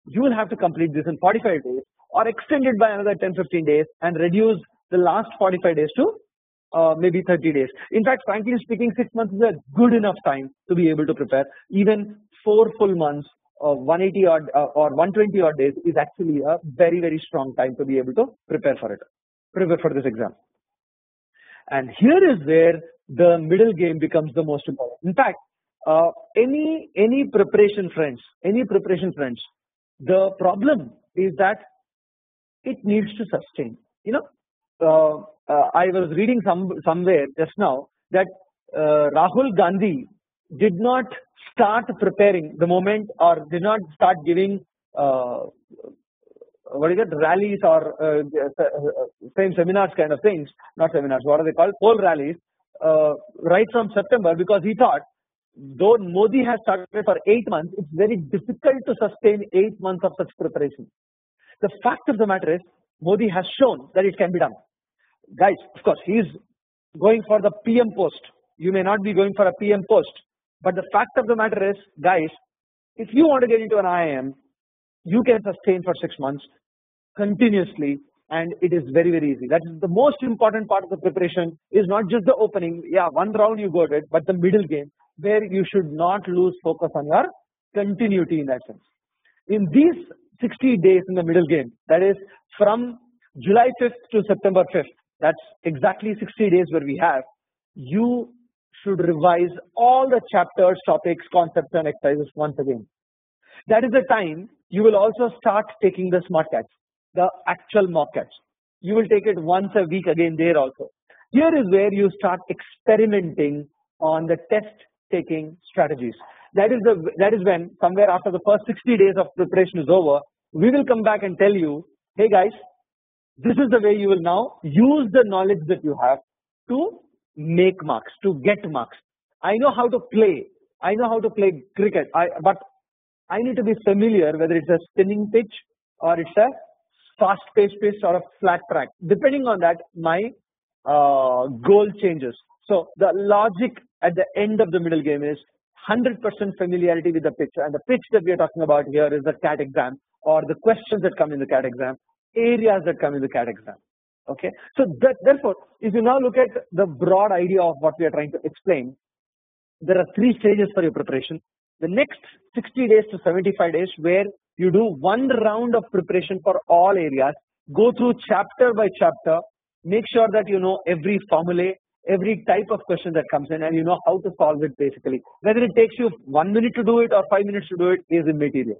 you will have to complete this in 45 days or extend it by another 10-15 days and reduce the last 45 days to maybe 30 days. In fact, frankly speaking, 6 months is a good enough time to be able to prepare. Even 4 full months of 180 odd or 120 odd days is actually a very strong time to be able to prepare for it, prepare for this exam. And here is where the middle game becomes the most important. In fact, any preparation friends, the problem is that it needs to sustain. You know, I was reading somewhere just now that Rahul Gandhi did not start preparing the moment or did not start giving rallies or same seminars kind of things, not seminars, what are they called, poll rallies, right from September, because he thought though Modi has started for 8 months, it's very difficult to sustain 8 months of such preparation. The fact of the matter is Modi has shown that it can be done. Guys, of course, he is going for the PM post. You may not be going for a PM post, but the fact of the matter is, guys, if you want to get into an IIM, you can sustain for 6 months continuously, and it is very easy. That is the most important part of the preparation. Is not just the opening. Yeah, one round you got it, but the middle game where you should not lose focus on your continuity in that sense. In these 60 days in the middle game, that is from July 5th to September 5th, that's exactly 60 days where we have, you should revise all the chapters, topics, concepts and exercises once again. That is the time you will also start taking the smart cats, the actual mock cats. You will take it once a week again there also. Here is where you start experimenting on the test taking strategies. That is when somewhere after the first 60 days of preparation is over, we will come back and tell you, hey guys, this is the way you will now use the knowledge that you have to make marks, to get marks. I know how to play. I know how to play cricket, but I need to be familiar whether it's a spinning pitch or it's a fast-paced pitch or a flat track. Depending on that, my goal changes. So the logic at the end of the middle game is 100% familiarity with the pitch, and the pitch that we are talking about here is the CAT exam or the questions that come in the CAT exam, areas that come in the CAT exam. Okay, so therefore, if you now look at the broad idea of what we are trying to explain, there are 3 stages for your preparation. The next 60 days to 75 days where you do one round of preparation for all areas, go through chapter by chapter, make sure that you know every formula, every type of question that comes in, and you know how to solve it basically. Whether it takes you 1 minute to do it or 5 minutes to do it is immaterial.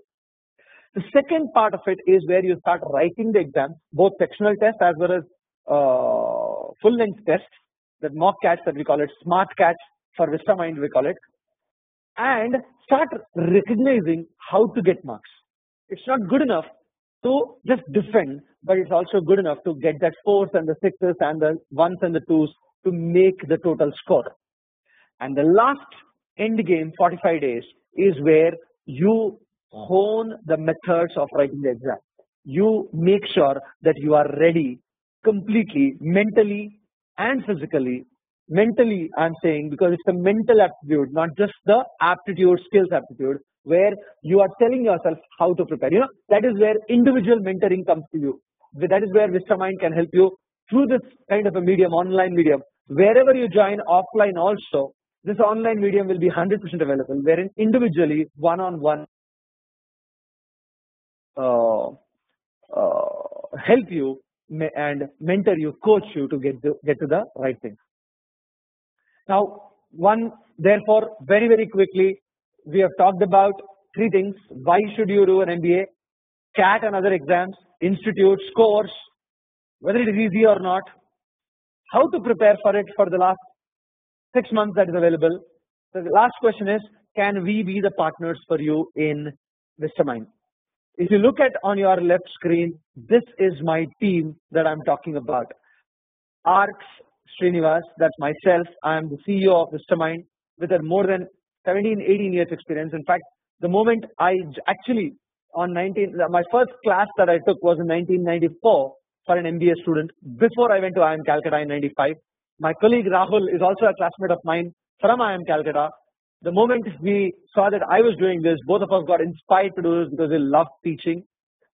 The second part of it is where you start writing the exam, both sectional tests as well as full length tests, that mock cats that we call it, smart cats for VistaMind we call it, and start recognizing how to get marks. It's not good enough to just defend, but it's also good enough to get that 4s and the 6s and the 1s and the 2s to make the total score. And the last end game, 45 days, is where you hone the methods of writing the exam. You make sure that you are ready completely, mentally and physically. Mentally, I'm saying, because it's a mental aptitude, not just the aptitude, skills aptitude, where you are telling yourself how to prepare. You know, that is where individual mentoring comes to you. That is where VistaMind can help you through this kind of a medium, online medium, wherever you join offline also, this online medium will be 100% available, wherein individually, one-on-one help you and mentor you, coach you to get to the right thing. Now, therefore, very quickly, we have talked about 3 things. Why should you do an MBA? CAT and other exams, institutes, scores, whether it is easy or not, how to prepare for it for the last 6 months that is available. The last question is, can we be the partners for you in VistaMind? If you look at on your left screen, this is my team that I'm talking about. ARKS, Srinivas, that's myself. I am the CEO of VistaMind with a more than 17-18 years experience. In fact, the moment I actually my first class that I took was in 1994 for an MBA student before I went to IIM Calcutta in 95. My colleague Rahul is also a classmate of mine from IIM Calcutta. The moment we saw that I was doing this, both of us got inspired to do this because we love teaching.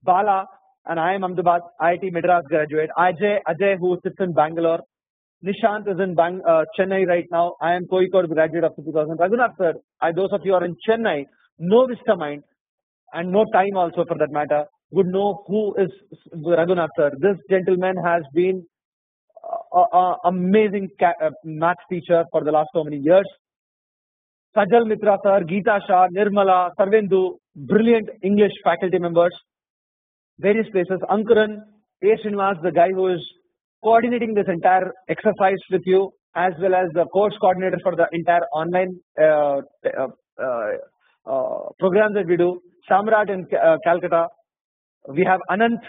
Bala and IIM Ahmedabad, IIT Madras graduate. Ajay, who sits in Bangalore. Nishant is in Chennai right now. I am Kozhikode graduate of 2000. Raghunath sir, those of you who are in Chennai know VistaMind and no time also for that matter would know who is Raghunath sir. This gentleman has been amazing math teacher for the last so many years. Sajal Mitra sir, Geeta Shah, Nirmala, Sarvendu, brilliant English faculty members, various places. Ankuran, A. Srinivas, the guy who is coordinating this entire exercise with you, as well as the course coordinator for the entire online program that we do. Samrat in Calcutta. We have Anant.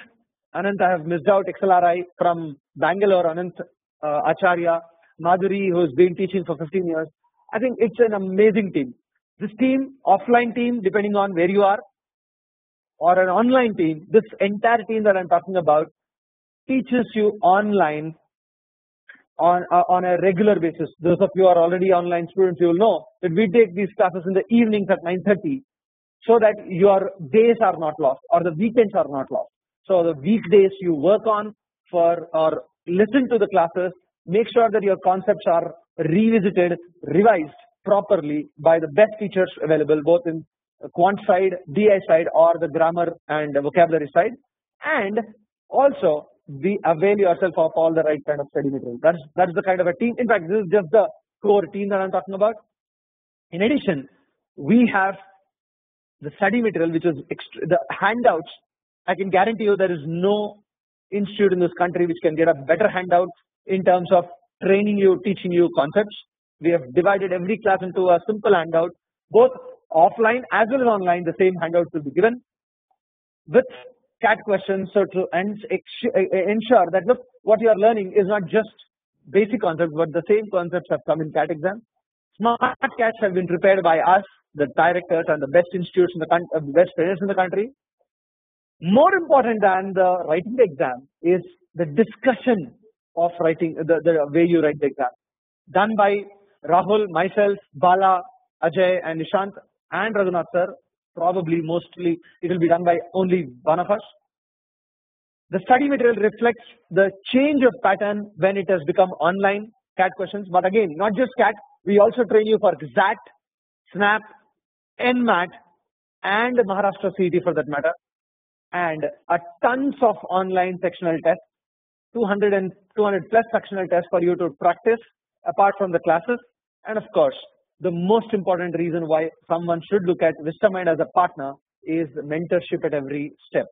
Anant, I have missed out, XLRI from Bangalore. Anant Acharya. Madhuri, who has been teaching for 15 years. I think it's an amazing team. This team, offline team, depending on where you are, or an online team, this entire team that I'm talking about teaches you online on a regular basis. Those of you who are already online students, you will know that we take these classes in the evenings at 9:30 so that your days are not lost or the weekends are not lost. So the weekdays you work on or listen to the classes, make sure that your concepts are revisited, revised properly by the best teachers available, both in quant side, DI side, or the grammar and vocabulary side, and also avail yourself of all the right kind of study material. That's the kind of a team. In fact, this is just the core team that I'm talking about. In addition, we have the study material, which is the handouts. I can guarantee you there is no institute in this country which can get a better handout in terms of training you, teaching you concepts. We have divided every class into a simple handout, both offline as well as online. The same handouts will be given with CAT questions, so to ensure that look, what you are learning is not just basic concepts, but the same concepts have come in CAT exam. Smart CATs have been prepared by us, the directors and the best institutes in the country, best trainers in the country. More important than the writing the exam is the discussion of writing, the way you write the exam, done by Rahul, myself, Bala, Ajay, and Nishant, and Raghunath sir. Probably mostly it will be done by only one of us. The study material reflects the change of pattern when it has become online CAT questions. But again, not just CAT, we also train you for XAT, SNAP, NMAT, and Maharashtra CET for that matter, and a tons of online sectional tests, 200 plus sectional tests for you to practice apart from the classes. And of course, the most important reason why someone should look at VistaMind as a partner is mentorship at every step.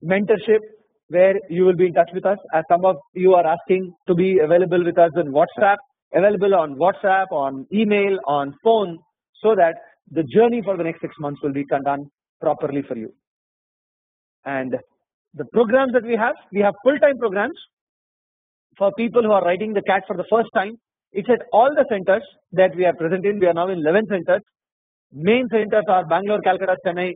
Mentorship where you will be in touch with us, as some of you are asking to be available with us in WhatsApp, available on WhatsApp, on email, on phone, so that the journey for the next 6 months will be done properly for you. And the programs that we have full-time programs for people who are writing the CAT for the first time. It's at all the centers that we are present in. We are now in 11 centers. Main centers are Bangalore, Calcutta, Chennai,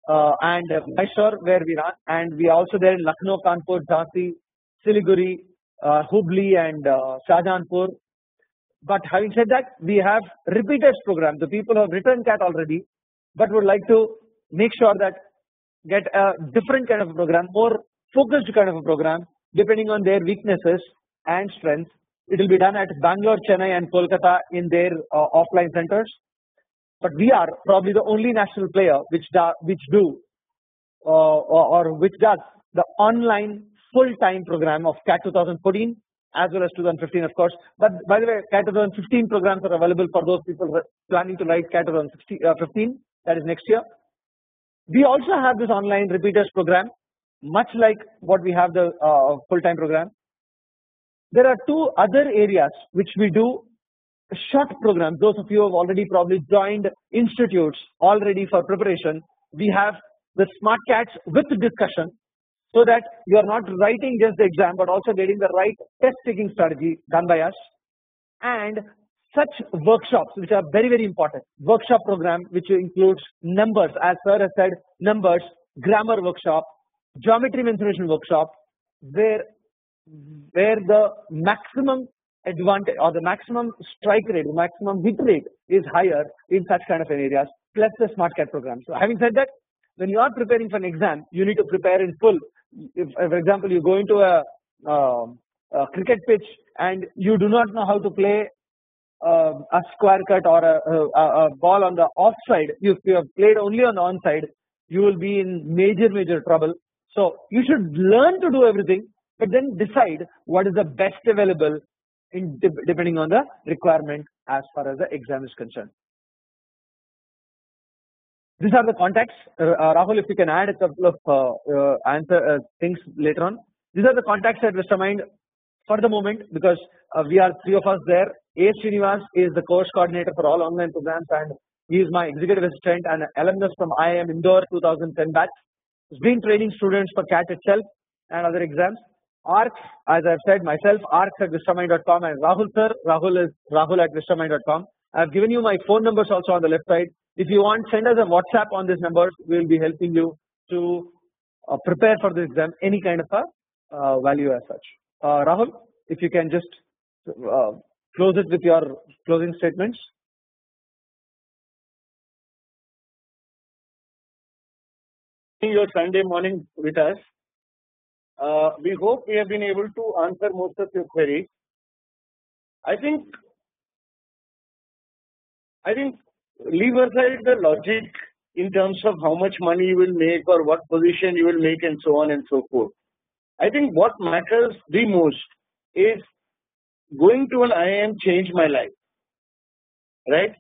and Mysore, where we run. And we are also there in Lucknow, Kanpur, Jhansi, Siliguri, Hubli, and Shahjahanpur. But having said that, we have repeaters program. The people who have written CAT already, but would like to make sure that get a different kind of a program, more focused kind of a program. depending on their weaknesses and strengths. It will be done at Bangalore, Chennai and Kolkata in their offline centers. But we are probably the only national player which does the online full-time program of CAT 2014 as well as 2015, of course. But by the way, CAT 2015 programs are available for those people planning to write CAT 2015, that is next year. We also have this online repeaters program, much like what we have the full-time program. There are two other areas which we do short programs. Those of you who have already probably joined institutes already for preparation, we have the smart cats with discussion, so that you are not writing just the exam but also getting the right test taking strategy done by us. And such workshops which are very, very important. Workshop program which includes numbers, as sir has said, numbers, grammar workshop, geometry mensuration workshop, where the maximum advantage or the maximum strike rate, the maximum hit rate is higher in such kind of areas, plus the smart cat program. So having said that, when you are preparing for an exam, you need to prepare in full. If, for example, you go into a cricket pitch and you do not know how to play a square cut or a ball on the offside, if you have played only on the onside, you will be in major trouble. So you should learn to do everything, but then decide what is the best available depending on the requirement as far as the exam is concerned. These are the contacts. Rahul, if you can add a couple of things later on. These are the contacts at VistaMind for the moment, because we are three of us there. Srinivas is the course coordinator for all online programs, and he is my executive assistant and alumnus from IIM Indore 2010 batch. He's been training students for CAT itself and other exams. ARKS, as I've said myself, ARKS at VistaMind.com, and Rahul sir, Rahul is Rahul at VistaMind.com. I've given you my phone numbers also on the left side. If you want, send us a WhatsApp on these numbers. We will be helping you to prepare for the exam, any kind of a value as such. Rahul, if you can just close it with your closing statements. Your Sunday morning with us. We hope we have been able to answer most of your queries. I think leave aside the logic in terms of how much money you will make or what position you will make and so on and so forth. I think what matters the most is going to an IIM changed my life, right?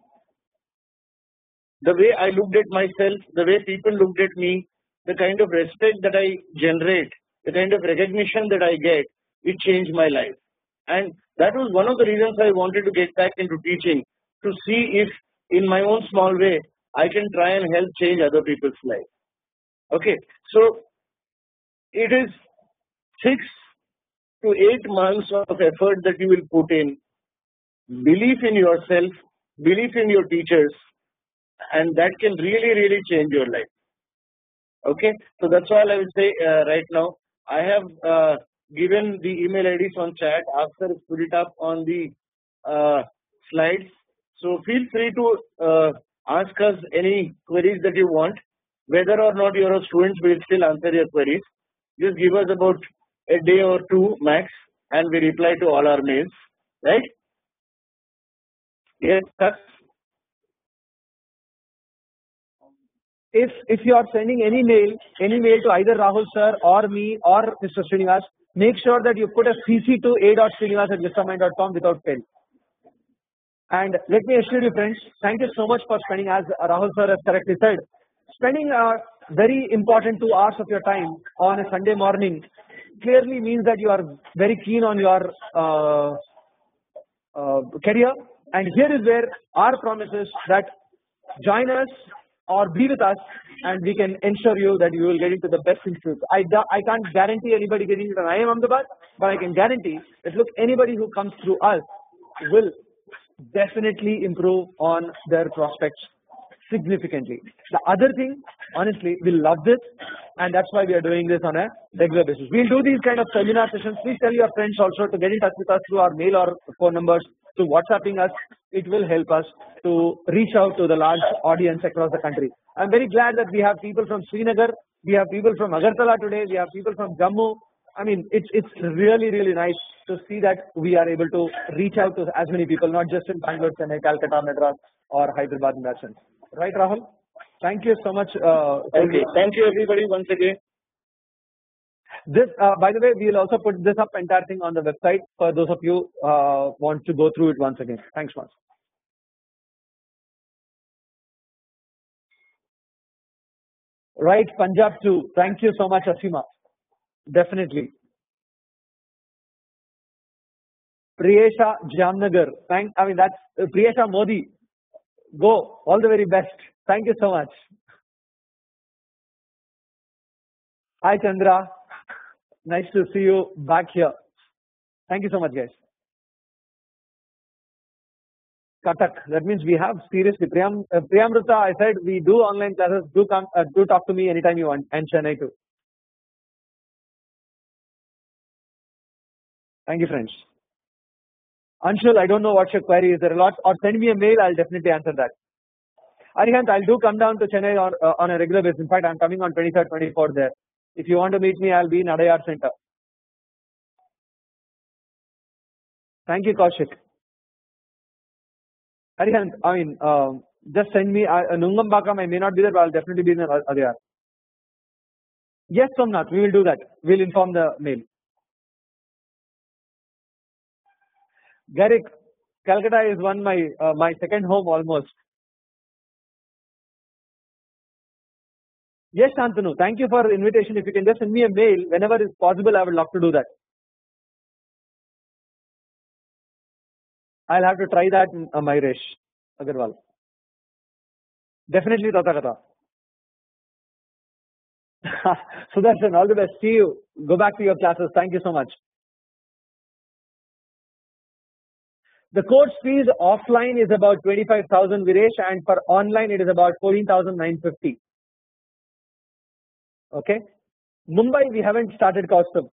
The way I looked at myself, the way people looked at me, the kind of respect that I generate, the kind of recognition that I get, it changed my life. And that was one of the reasons I wanted to get back into teaching, to see if in my own small way I can try and help change other people's lives. Okay, so it is 6 to 8 months of effort that you will put in, belief in yourself, belief in your teachers, and that can really change your life. Okay, so that's all I will say right now. I have given the email IDs on chat. After put it up on the slides. So feel free to ask us any queries that you want. Whether or not you're a student, we'll still answer your queries. Just give us about a day or two max, and we reply to all our mails. Right? Yes, sir. If you are sending any mail to either Rahul sir or me or Mr. Srinivas, make sure that you put a CC to a.srinivas@vistamind.com without fail. And let me assure you, friends, thank you so much for spending, as Rahul sir has correctly said, spending very important 2 hours of your time on a Sunday morning clearly means that you are very keen on your career. And here is where our promise is that join us or be with us, and we can ensure you that you will get into the best institute. I can't guarantee anybody getting into an IIM Ahmedabad, but I can guarantee that look, anybody who comes through us will definitely improve on their prospects significantly. The other thing, honestly, we love this, and that's why we are doing this on a regular basis. We'll do these kind of seminar sessions. Please tell your friends also to get in touch with us through our mail or phone numbers, to WhatsApping us. It will help us to reach out to the large audience across the country. I'm very glad that we have people from Srinagar, we have people from Agartala today, we have people from Jammu, I mean, it's really nice to see that we are able to reach out to as many people, not just in Bangalore, Chennai, Calcutta, Madras, or Hyderabad in that sense. Right, Rahul? Thank you so much. Okay. Thank you, everybody, once again. This, by the way, we will also put this up entire thing on the website for those of you want to go through it once again. Thanks much. Right, Punjab too. Thank you so much, Asima. Definitely. Priyesha Jamnagar. I mean, that's Priyesha Modi. Go. All the very best. Thank you so much. Hi, Chandra. Nice to see you back here. Thank you so much, guys. Katak. That means we have seriously. Priyamrita, I said we do online classes. Do come. Do talk to me anytime you want. And Chennai too. Thank you, friends. Anshul, I don't know what your query is. There are a lot. Or send me a mail. I'll definitely answer that. Arihant, I'll do come down to Chennai on a regular basis. In fact, I'm coming on 23rd, 24th there. If you want to meet me, I'll be in Adayar Center. Thank you, Kaushik. Arihant, I mean, just send me Nungambakam. I may not be there, but I'll definitely be in Adayar. Yes, Somnath, we will do that. We'll inform the mail. Garrick, Calcutta is my second home almost. Yes, Shantanu, thank you for the invitation. If you can just send me a mail whenever it's possible, I would love to do that. I'll have to try that, Myresh Agarwal. Definitely, Tathagata. Sudarshan, all the best. See you. Go back to your classes. Thank you so much. The course fees offline is about 25,000, Viresh, and for online it is about 14,950. Okay. Mumbai, we haven't started custom.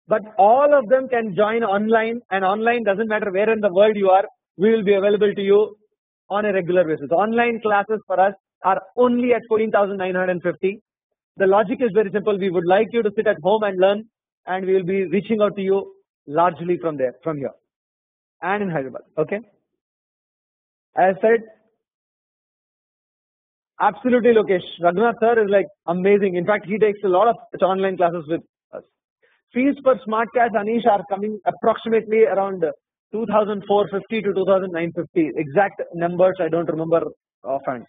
But all of them can join online, and online doesn't matter where in the world you are, we will be available to you on a regular basis. Online classes for us are only at 14,950. The logic is very simple. We would like you to sit at home and learn, and we will be reaching out to you largely from here, and in Hyderabad. Okay. As I said, absolutely, Lokesh. Raghunath sir is like amazing. In fact, he takes a lot of online classes with us. Fees for SmartCAS, Anish, are coming approximately around 2,450 to 2,950. Exact numbers I don't remember offhand.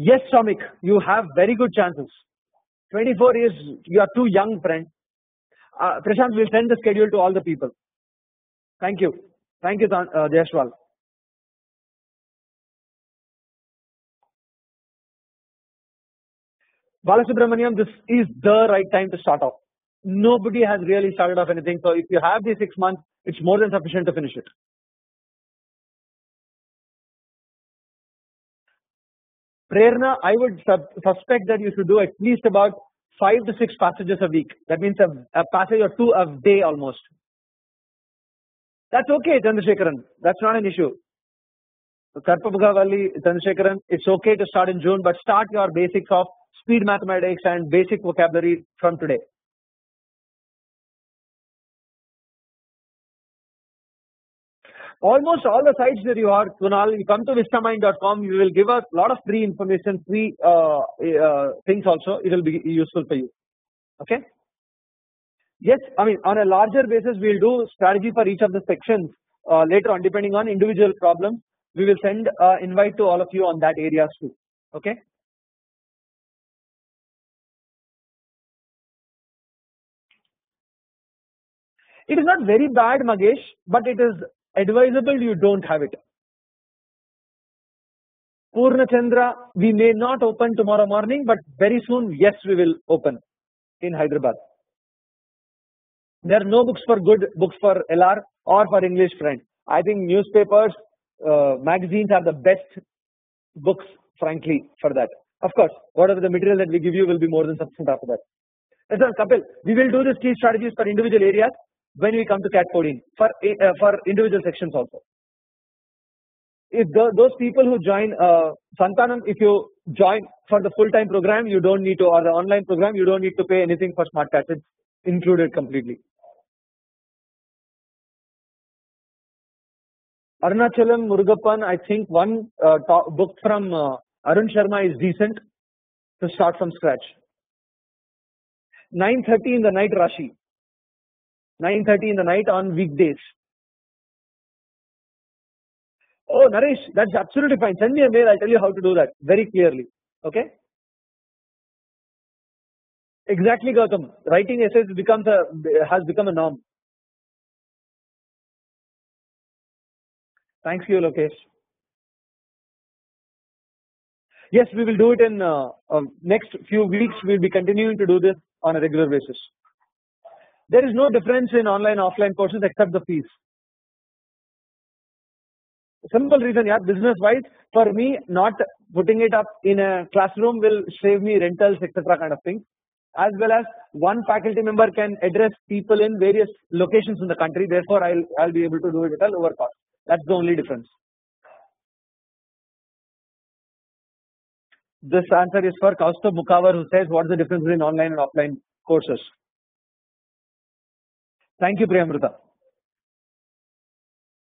Yes, Shamik, you have very good chances. 24 years, you are too young, friend. Prashant will send the schedule to all the people. Thank you. Thank you, Jayashwal. Balasubramaniam, this is the right time to start off. Nobody has really started off anything. So if you have these 6 months, it's more than sufficient to finish it. Prerna, I would suspect that you should do at least about 5 to 6 passages a week. That means a passage or 2 a day almost. That's okay, Chandrasekharan. That's not an issue. Karpabugavalli, Chandrasekharan, it's okay to start in June, but start your basics of speed mathematics and basic vocabulary from today. Almost all the sites that you are, Kunal, you come to VistaMind.com, you will give us a lot of free information, free things also. It will be useful for you. Okay. Yes, I mean, on a larger basis, we will do strategy for each of the sections later on, depending on individual problems. We will send invite to all of you on that areas too. Okay. It is not very bad, Magesh, but it is advisable you don't have it. Purnachandra, we may not open tomorrow morning, but very soon, yes, we will open in Hyderabad. There are no books for good books for LR or for English, friend. I think newspapers, magazines are the best books, frankly, for that. Of course, whatever the material that we give you will be more than sufficient after that. Listen, Kapil, we will do these key strategies for individual areas when we come to CAT'14 for individual sections also. if those people who join Santanam, if you join for the full-time program, you don't need to, or the online program, you don't need to pay anything for smart cards. It's included completely. Arunachalam Murugappan, I think one book from Arun Sharma is decent to start from scratch. 9:30 in the night Rashi. 9:30 in the night on weekdays. Oh, Naresh, that's absolutely fine. Send me a mail. I'll tell you how to do that very clearly. Okay. Exactly, Gautam. Writing essays has become a norm. Thanks you, Lokesh. Yes, we will do it in next few weeks. We'll be continuing to do this on a regular basis. There is no difference in online offline courses except the fees. Simple reason, yeah, business wise, for me not putting it up in a classroom will save me rentals, etc. kind of thing. As well as one faculty member can address people in various locations in the country, therefore I'll be able to do it at a lower cost. That's the only difference. This answer is for Kaustubh Mukhavar, who says what is the difference between online and offline courses. Thank you, Priyamrita.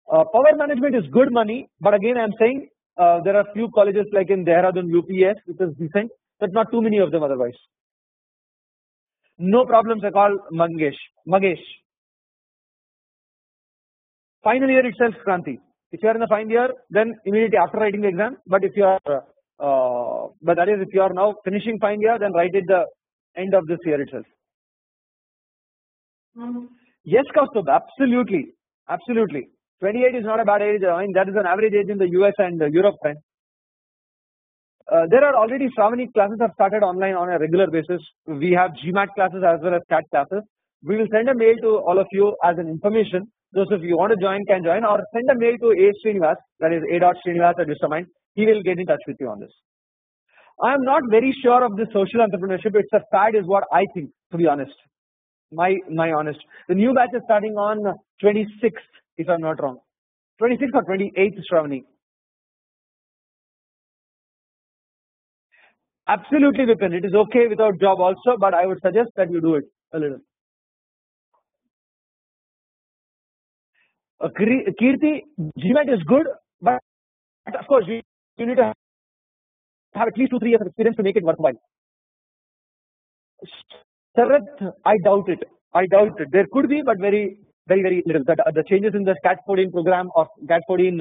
Power management is good money, but again I am saying there are few colleges like in Dehradun UPS which is decent, but not too many of them otherwise. No problems at all, Magesh. Final year itself, Kranti. If you are in the final year, then immediately after writing the exam. But if you are, but that is if you are now finishing final year, then write it the end of this year itself. Yes, Kaustubh, absolutely. 28 is not a bad age. I mean, that is an average age in the US and Europe, friend. There are already so many classes have started online on a regular basis. We have GMAT classes as well as CAT classes. We will send a mail to all of you as an information. Those of you want to join can join, or send a mail to A. Srinivas, that is A.Srinivas at VistaMind. He will get in touch with you on this. I am not very sure of this social entrepreneurship. It's a fad, is what I think, to be honest. My honest. The new batch is starting on 26th, if I'm not wrong. 26th or 28th, Shravani. Absolutely, Vipin. It is okay without job also, but I would suggest that you do it a little. Kirti, GMAT is good, but of course you need to have at least 2-3 years of experience to make it worthwhile. Sharath, I doubt it. There could be, but very little. The changes in the CAT'14 program of CAT'14,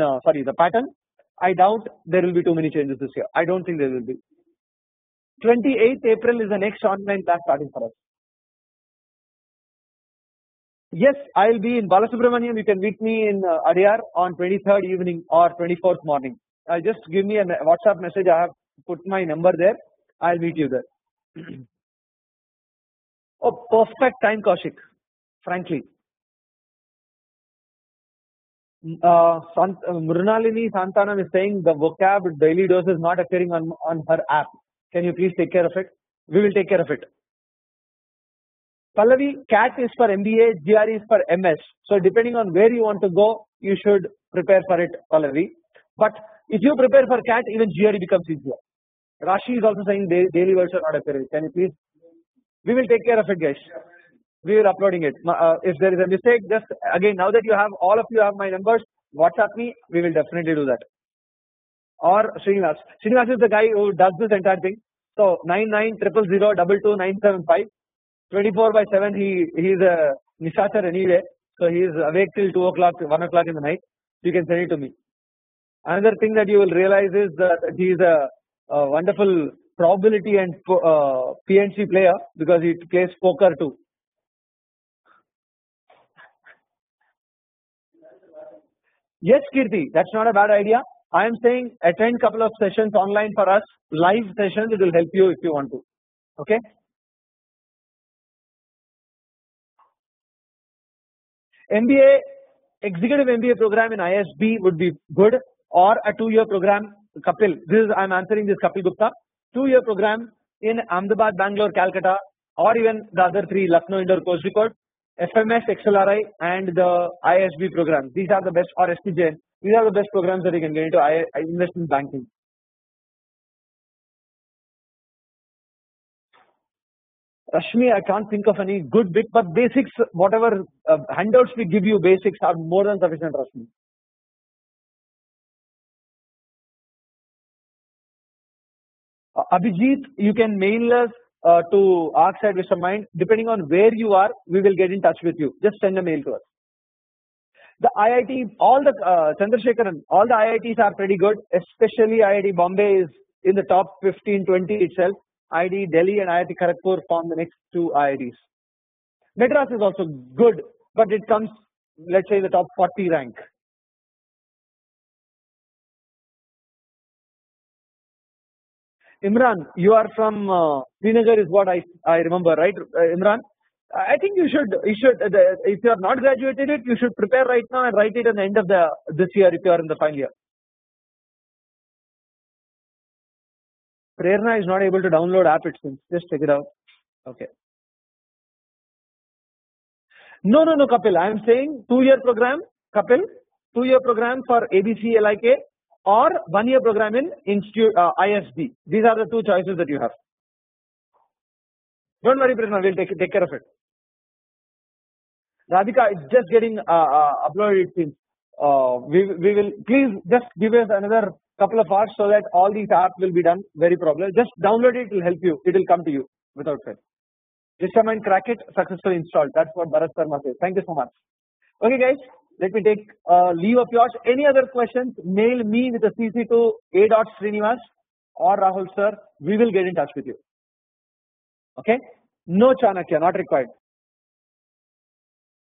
the pattern, I doubt there will be too many changes this year. I don't think there will be. 28th April is the next online class starting for us. Yes, I will be in Balasubramaniam. You can meet me in Adyar on 23rd evening or 24th morning. Just give me a WhatsApp message. I have put my number there. I'll meet you there. Oh, perfect time, Kaushik. Frankly, Mrunalini Santanam is saying the vocab daily dose is not appearing on her app. Can you please take care of it? We will take care of it. Pallavi, CAT is for MBA, GRE is for MS. So depending on where you want to go, you should prepare for it, Pallavi. But if you prepare for CAT, even GRE becomes easier. Rashi is also saying daily version not appearing. Can you please? We will take care of it, guys. We will uploading it. If there is a mistake, just again, now that you have, all of you have my numbers, WhatsApp me. We will definitely do that. Or Srinivas. Srinivas is the guy who does this entire thing. So 9900022975. 24/7 he is a Nishachar anyway, so he is awake till 2 o'clock, 1 o'clock in the night. You can send it to me. Another thing that you will realize is that he is a wonderful probability and PNC player because he plays poker too. Yes, Kirti, that's not a bad idea. I am saying attend couple of sessions online for us, live sessions. It will help you if you want to. Okay. MBA, executive MBA program in ISB would be good, or a 2-year program. Kapil, I am answering this Kapil Gupta. 2-year program in Ahmedabad, Bangalore, Calcutta, or even the other 3, Lucknow, Indore, Kozhikode, FMS, XLRI, and the ISB program. These are the best, or SPJN. These are the best programs that you can get into. I invest in banking. Rashmi, I can't think of any good bit, but basics, whatever handouts we give you, basics are more than sufficient, Rashmi. Abhijit, you can mail us to ARKS at VistaMind. Depending on where you are, we will get in touch with you. Just send a mail to us. The IIT, all the Chandrasekharan, all the IITs are pretty good, especially IIT Bombay is in the top 15-20 itself. IIT Delhi and IIT Kharagpur form the next two IITs. Madras is also good, but it comes, let's say, the top 40 rank. Imran, you are from Srinagar is what I remember, right, Imran? I think you should if you are not graduated it, you should prepare right now and write it at the end of this year if you are in the final year. Prerna is not able to download app, it seems. Just check it out. Okay. No, Kapil. I am saying 2-year program, Kapil. 2-year program for ABC LIK or 1-year program in Institute ISD. These are the two choices that you have. Don't worry, Prerna. We'll take care of it. Radhika, it's just getting uploaded. It seems. We will please just give us another couple of hours so that all these apps will be done very properly. Just download it, it will help you. It will come to you without fail. VistaMind crack it, successfully installed. That's what Bharat Sharma says. Thank you so much. Okay, guys, let me take leave of yours. Any other questions? Mail me with a CC to a.Srinivas or Rahul sir. We will get in touch with you. Okay? No Chanakya, not required.